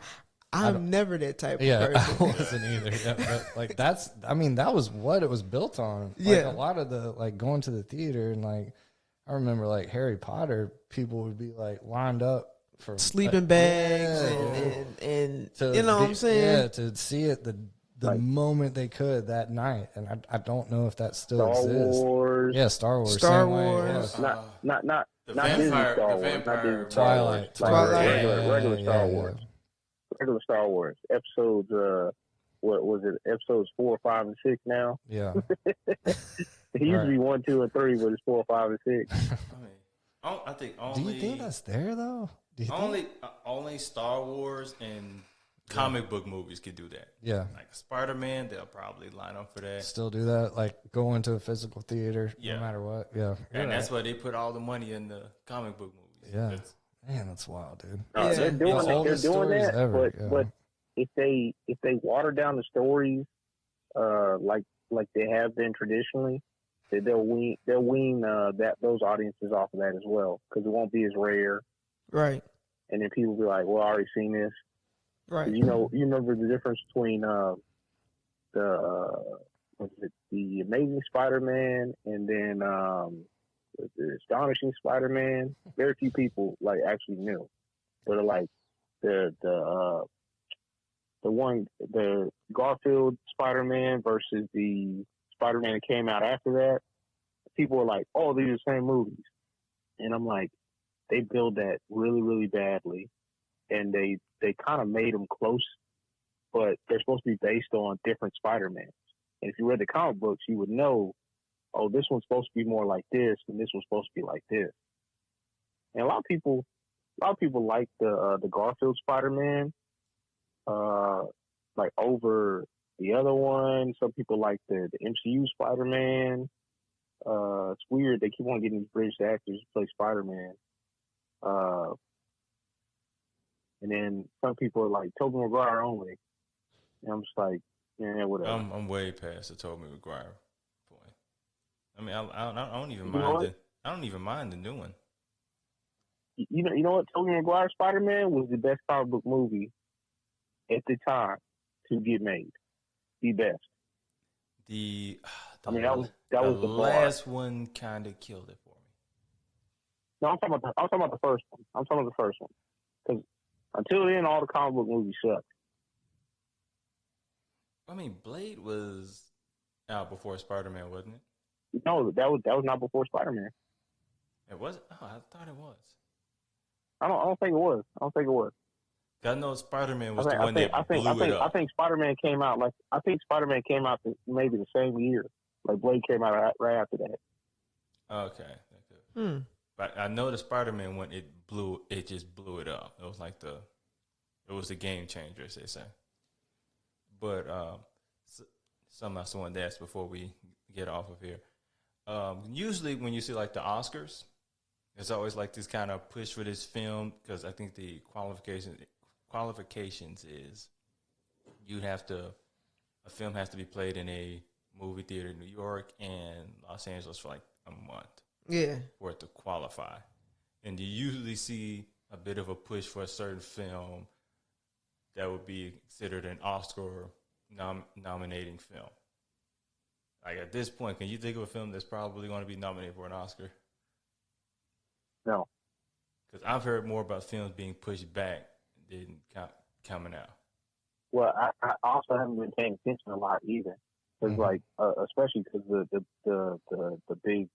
I'm never that type of yeah, person. I wasn't either. Yeah, but that was what it was built on. Yeah. A lot of the going to the theater and I remember Harry Potter, people would be lined up for Sleeping bags yeah, and to you know what I'm saying? Yeah, to see it the like, moment they could that night, and I don't know if that still Star exists. Wars. Yeah, Star Wars. Star same way, Wars. yeah. Not The Disney vampire, Star the Wars, not Disney vampire, Star Wars. Twilight. Twilight. Regular Star yeah. Wars. Regular Star Wars. Episodes, what was it? Episodes 4, 5, and 6 now? Yeah. It used to be 1, 2, and 3, but it's 4, 5, and 6. I think only. Do you think that's there though? Do you think? Only Star Wars and comic book movies could do that. Yeah. Like Spider-Man, they'll probably line up for that. Still do that, like go into a physical theater Yeah. no matter what. Yeah. And that's why they put all the money in the comic book movies. Yeah. That's- Man, that's wild, dude. Yeah. They're doing The they're oldest doing stories that, ever, but if they water down the stories, like they have been traditionally, they'll wean those audiences off of that as well, because it won't be as rare. Right. And then people be like, "Well, I already seen this." Right. You remember the difference between the Amazing Spider-Man and then the Astonishing Spider-Man. Very few people like actually knew, but like the Garfield Spider-Man versus the Spider-Man that came out after that. People were like, "Oh, these are the same movies," and I'm like, they build that really, really badly, and they kind of made them close, but they're supposed to be based on different Spider-Mans. And if you read the comic books, you would know, oh, this one's supposed to be more like this, and this one's supposed to be like this. And a lot of people like the Garfield Spider-Man, like over the other one. Some people like the MCU Spider-Man. It's weird. They keep on getting these British actors to play Spider-Man. And then some people are like Tobey Maguire only. And I'm just like, yeah, whatever. I'm way past the Tobey Maguire point. I mean, I don't even You mind know what? I don't even mind the new one. You know what? Tobey Maguire Spider-Man was the best comic book movie at the time to get made. The best. I mean, that was the last one kind of killed it for me. No, I'm talking about the first one. I'm talking about the first one. Because until then, all the comic book movies sucked. I mean, Blade was out before Spider-Man, wasn't it? No, that was not before Spider-Man. It wasn't. Oh, I thought it was. I don't think it was. I know Spider-Man was I the one that blew it up. I think Spider-Man came out maybe the same year. Like Blade came out right after that. Okay. But I know the Spider-Man one, it just blew it up. It was like it was the game changer, as they say. But something else I wanted to ask before we get off of here. Usually when you see like the Oscars, there's always like this kind of push for this film, because I think the qualifications is a film has to be played in a movie theater in New York and Los Angeles for like a month. Yeah. For it to qualify. And you usually see a bit of a push for a certain film that would be considered an Oscar nominating film. Like at this point, can you think of a film that's probably going to be nominated for an Oscar? No. Because I've heard more about films being pushed back than coming out. Well, I also haven't been paying attention a lot either. Because like, especially because the big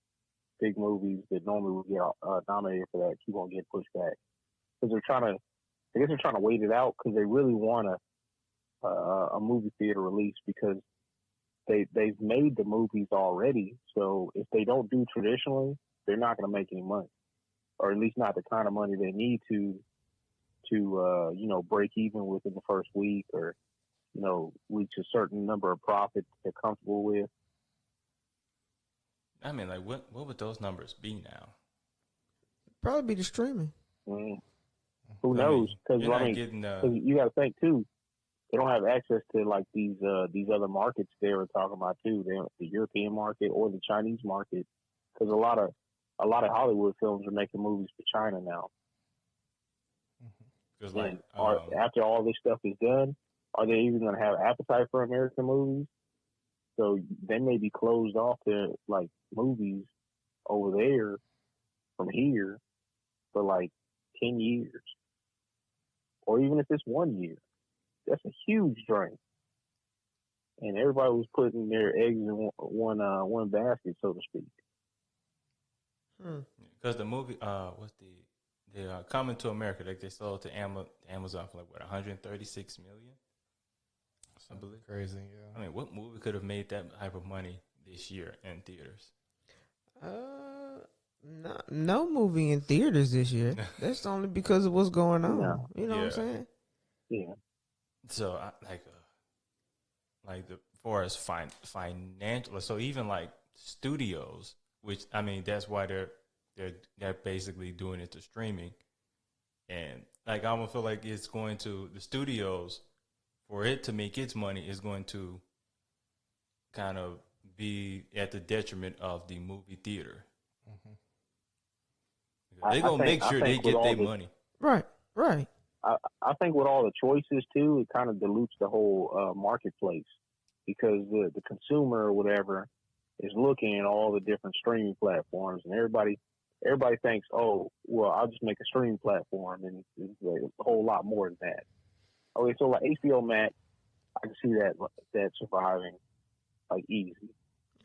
movies that normally would get nominated for that keep on getting pushed back. Because they're trying to wait it out, because they really want a movie theater release, because they've made the movies already. So if they don't do traditionally, they're not going to make any money, or at least not the kind of money they need to break even within the first week, or reach a certain number of profits they're comfortable with. I mean, like, what would those numbers be now? Probably be the streaming. Who knows? Because you got to think too. They don't have access to like these other markets they were talking about too. The European market or the Chinese market, because a lot of Hollywood films are making movies for China now. Because like, after all this stuff is done, are they even going to have appetite for American movies? So they may be closed off to like movies over there from here for like 10 years, or even if it's 1 year. That's a huge drain. and everybody was putting their eggs in one basket, so to speak. Because the movie, what's the Coming to America, like they sold to Amazon for like what 136 million. I believe. Crazy, yeah. I mean, what movie could have made that type of money this year in theaters? No movie in theaters this year. That's only because of what's going on. No. You know what I'm saying? Yeah. So like the for as financial, so even like studios, which I mean that's why they're basically doing it to streaming, and like I almost feel like it's going to the studios for it to make its money is going to kind of be at the detriment of the movie theater. They're going to make sure they get their money. Right. I think with all the choices, too, it kind of dilutes the whole marketplace because the consumer or whatever is looking at all the different streaming platforms, and everybody thinks, oh, well, I'll just make a streaming platform, and it's like a whole lot more than that. Okay, so like HBO Max, I can see that surviving like easy.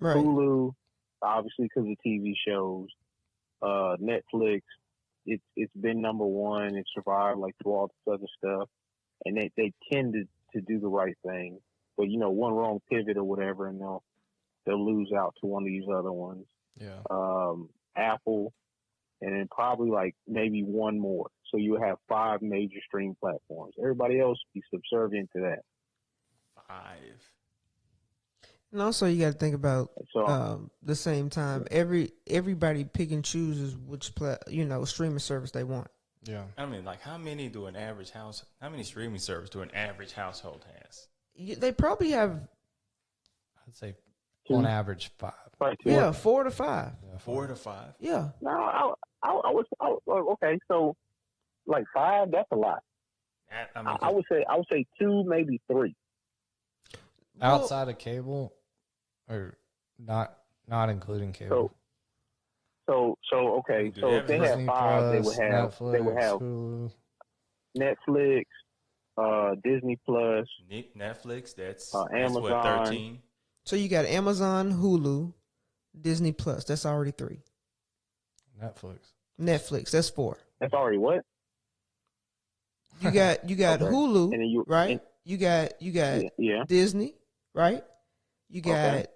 Right. Hulu, obviously because of TV shows. Netflix, it's been number one. It survived like through all this other stuff, and they tend to do the right thing. But one wrong pivot or whatever, and they'll lose out to one of these other ones. Yeah. Apple, and then probably like maybe one more. So you have 5 major streaming platforms. Everybody else be subservient to that. 5. And also, you got to think about the same time. Everybody pick and chooses which streaming service they want. Yeah. I mean, like, how many streaming service do an average household has? They probably have. I'd say on average 5. Right, 4 to 5. Yeah, 4 to 5. Yeah. No, I was okay. So, like 5, that's a lot. I would say 2, maybe 3. Outside of cable, or not including cable. So okay. So if they had 5, they would have Hulu. Netflix, Disney Plus, Netflix. That's Amazon. what 13. So you got Amazon, Hulu, Disney Plus. That's already 3. Netflix. That's 4. That's already what? You got Okay. Hulu, And then right? You got Disney, right? You got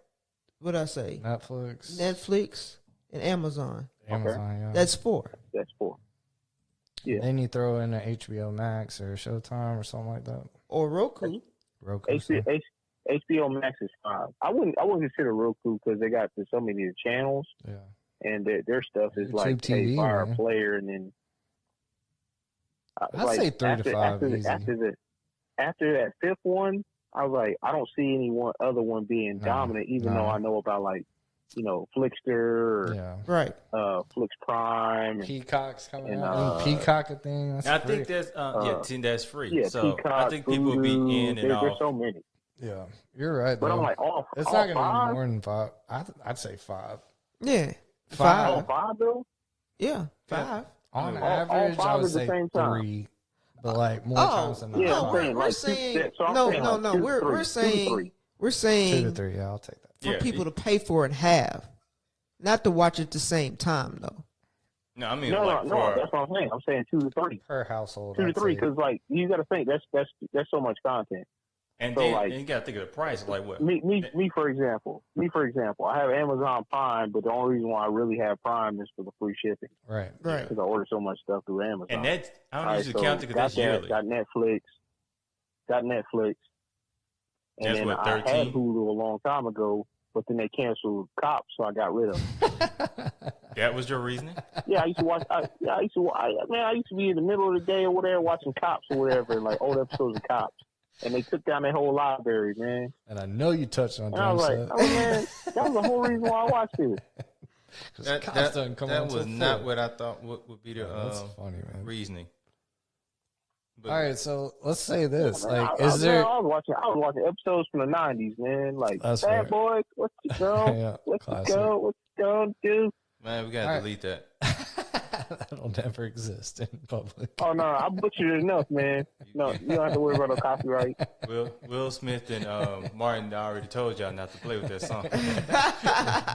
what I say? Netflix and Amazon. Yeah. That's 4. That's 4. Yeah. Then you throw in an HBO Max or Showtime or something like that. Or Roku. HBO Max is 5. I wouldn't consider Roku because they got so many channels. Yeah. And their stuff is YouTube like TV, Fire man. Player, and then I'd say 3 to 5 easy. After that 5th one, I was like, I don't see any other one being dominant, even though I know about like, Flickster or right, Flix Prime, Peacock's coming out. Peacock a thing. That's free. Think that's free. Yeah, so Peacock, I think people will be in and out. There's so many. Yeah, you're right. But though. I'm like, it's not going to be more than 5. I'd say 5. Yeah, 5. Oh, 5 though. Yeah, 5. On average, I would say 3. But like more times than not. Yeah, we're saying no. We're saying 2 to 3. Yeah, I'll take that. For people to pay for and have, not to watch at the same time though. No, I mean no. That's what I'm saying. I'm saying 2 to 3 per household. 2 to 3 because like you got to think that's so much content. And so then like, you got to think of the price. Like what? Me for example. I have Amazon Prime, but the only reason why I really have Prime is for the free shipping. Right. Because I order so much stuff through Amazon. And that's I don't usually count it because that's yearly. Got Netflix. And that's then what, I 13? had Hulu a long time ago, but then they canceled Cops, so I got rid of them. That was your reasoning? Yeah, I used to watch. I used to be in the middle of the day or whatever watching Cops or whatever, and like old episodes of Cops. And they took down their whole library, man. And I know you touched on and I was like, man, that was the whole reason why I watched it. That was not what I thought would be the that's funny, man. reasoning. But, all right, so let's say this: man, like, I was watching episodes from the '90s, man. Like, Bad Boys, what's the go? Yeah, what's the go? What's the go do? Man, we gotta delete that. That'll never exist in public. Oh no, I butchered it enough, man. No, you don't have to worry about no copyright. Will Smith and Martin already told y'all not to play with that song.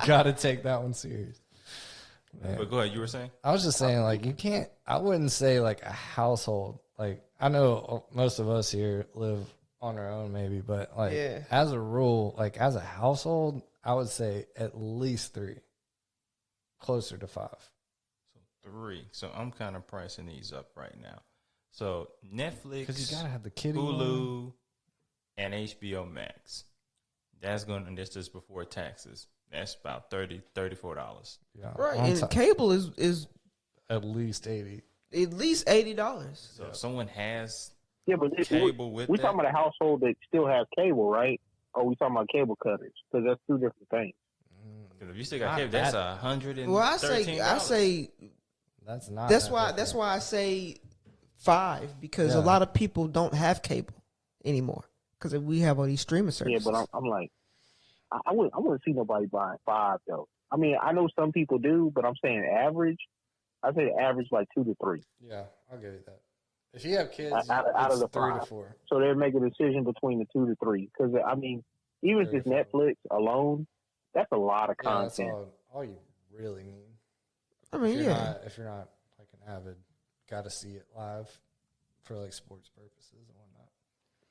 Gotta take that one serious. Man. But go ahead, you were saying? I was just saying, like, you can't, I wouldn't say like a household. Like, I know most of us here live on our own maybe, but like as a rule, like as a household, I would say at least 3, closer to 5. So 3. So I'm kind of pricing these up right now. So Netflix, because you gotta have the kiddie Hulu, one. and HBO Max. That's just before taxes. That's about $34. Yeah, right. And cable is at least $80. At least $80. So if someone has but cable with we that, talking about a household that still has cable, right? Or we talking about cable cutters? Because that's 2 different things. if you still got cable, that's $113. Well, I say that's not. That's why I say 5, because a lot of people don't have cable anymore because we have all these streaming services. Yeah, but I'm like, I wouldn't see nobody buying 5 though. I mean, I know some people do, but I'm saying average. I say average like 2 to 3. Yeah, I'll give you that. If you have kids, out of the 3 5. to 4. So they'll make a decision between the 2 to 3. Because I mean, even just Netflix alone, that's a lot of content. That's all you really need. I mean, if you're not like an avid, got to see it live for like sports purposes and whatnot.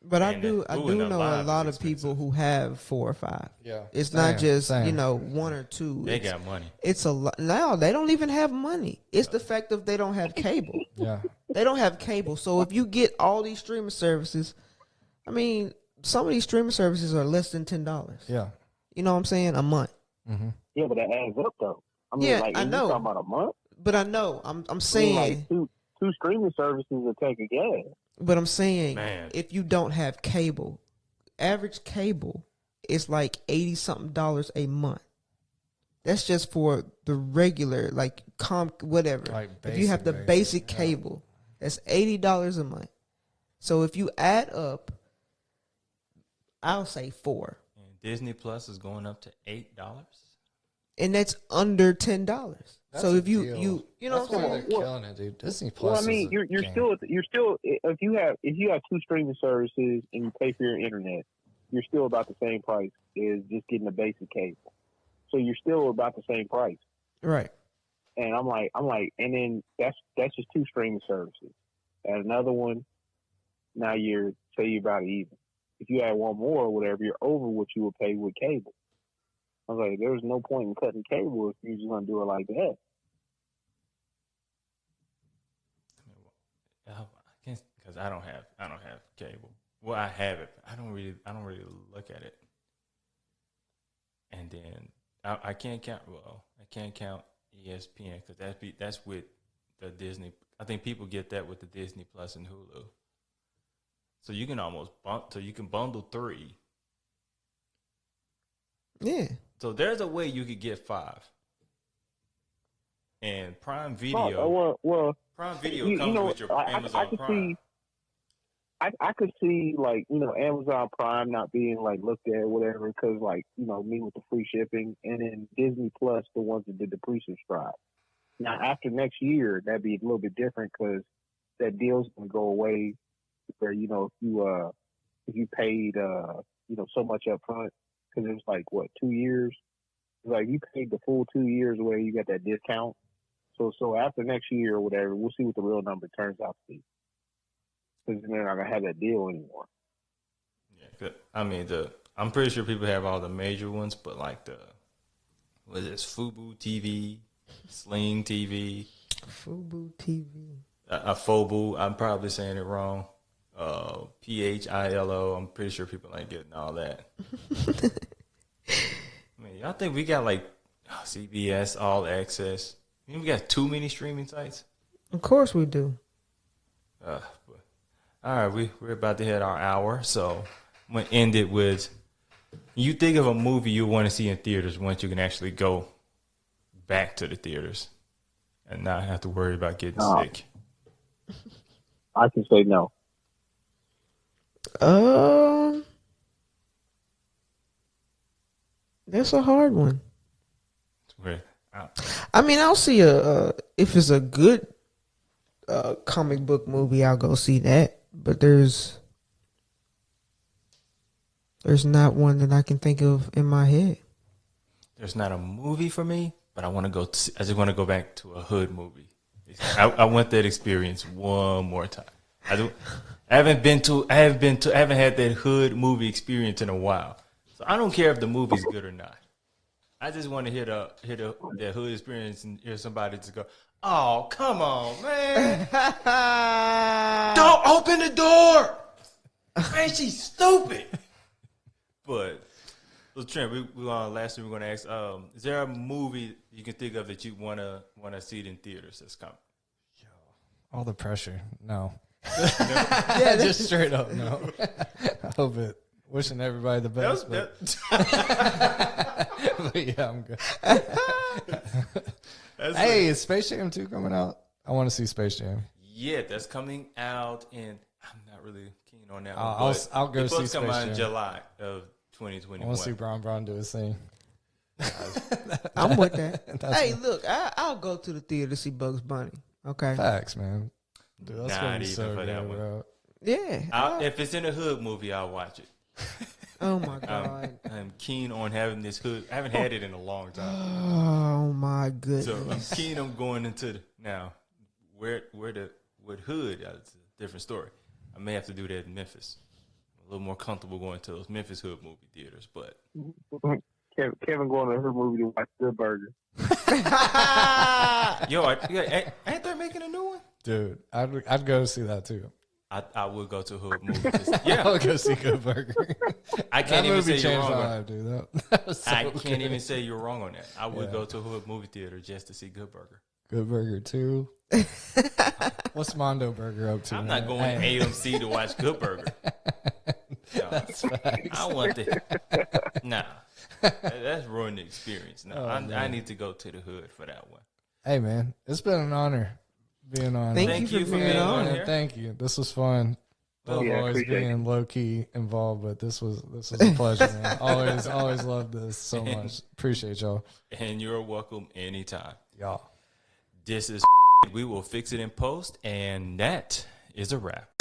But I do know a lot of people who have 4 or 5. Yeah, it's not just 1 or 2. They got money. It's a lot. No, they don't even have money. It's the fact that they don't have cable. Yeah, they don't have cable. So if you get all these streaming services, I mean, some of these streaming services are less than $10. Yeah, you know what I'm saying, a month. Mm-hmm. Yeah, but that adds up though. I mean, like, I know. You talking about a month? But I know. I'm saying I mean, like two streaming services will take a gas. But I'm saying, Man. if you don't have cable, average cable is like $80-something a month. That's just for the regular, like whatever. Like if you have the basic cable, that's $80 a month. So if you add up, I'll say 4. And Disney Plus is going up to $8. And that's under $10. So if you know that's what I'm why saying? they're killing it, dude. Disney Plus. Well, I mean, you're still if you have 2 streaming services and you pay for your internet, you're still about the same price as just getting a basic cable. So you're still about the same price, right? And I'm like, and then that's just 2 streaming services. Add another one, now you're about even. If you add one more or whatever, you're over what you would pay with cable. I was like, there's no point in cutting cable if you're just gonna do it like that. I can't, because I don't have cable. Well, I have it. I don't really look at it. And then I can't count. Well, I can't count ESPN because that's with the Disney. I think people get that with the Disney Plus and Hulu. So you can bundle 3. Yeah. So there's a way you could get 5. And Prime Video. Prime Video comes with your Amazon Prime. I could see, like, Amazon Prime not being, like, looked at or whatever because, like, me with the free shipping, and then Disney Plus, the ones that did the pre-subscribe. Now, after next year, that'd be a little bit different because that deal's going to go away where, if you paid, so much up front, because it was like, 2 years? Like, you paid the full 2 years where you got that discount. So after next year or whatever, we'll see what the real number turns out to be. Because they're not going to have that deal anymore. Yeah, good. I mean, I'm pretty sure people have all the major ones, but like what is this, Fubo TV, Sling TV. Fubo TV. Fobu, I'm probably saying it wrong. PHILO, I'm pretty sure people ain't getting all that. I mean, y'all think we got like CBS, All Access? I mean, we got too many streaming sites? Of course we do. All right, we're about to hit our hour, so I'm going to end it with, you think of a movie you want to see in theaters once you can actually go back to the theaters and not have to worry about getting sick. I can say no. That's a hard one. I mean, I'll see if it's a good comic book movie, I'll go see that. But there's not one that I can think of in my head. There's not a movie for me, but I want to go. I just want to go back to a hood movie. I want that experience one more time. I haven't had that hood movie experience in a while. So I don't care if the movie's good or not. I just want to hear that hood experience and hear somebody just go, "Oh, come on, man! Don't open the door, man. She's stupid." But so Trent, lastly, we're going to ask: is there a movie you can think of that you want to see it in theaters that's coming? All the pressure. No. Yeah, just straight up no. I hope it. Wishing everybody the best. But yeah, I'm good. Hey, is Space Jam 2 coming out? I want to see Space Jam. Yeah, that's coming out in. I'm not really keen on that. I'll go see Space Jam. It's coming out in July of 2021. I want to see Bron do his thing. I'm with that. Hey, look, I'll go to the theater to see Bugs Bunny. Okay. Facts, man. Dude, that's not gonna be even so for good, that one. bro. Yeah. If it's in a hood movie, I'll watch it. Oh my God. I'm keen on having this hood. I haven't had it in a long time. Oh my goodness. So I'm keen on going into now. What hood? It's a different story. I may have to do that in Memphis. I'm a little more comfortable going to those Memphis hood movie theaters, but Kevin going to her movie to watch Good Burger. Yo, ain't they making a new one? Dude, I'd go see that too. I would go to a hood movie. Yeah, I'll go see Good Burger. I can't even say you're wrong. Life, dude. That was so I good. can't even say you're wrong on that. I would go to a hood movie theater just to see Good Burger. Good Burger 2. What's Mondo Burger up to? I'm not going to AMC to watch Good Burger. No, That's facts. I want that. Nah, that's ruining the experience. No, I need to go to the hood for that one. Hey, man, it's been an honor being on. Thank you for being on here. Thank you. This was fun. Love always being low key involved, but this was a pleasure, man. Always loved this so much. Appreciate y'all. And you're welcome anytime. Y'all. This is We Will Fix It in Post, and that is a wrap.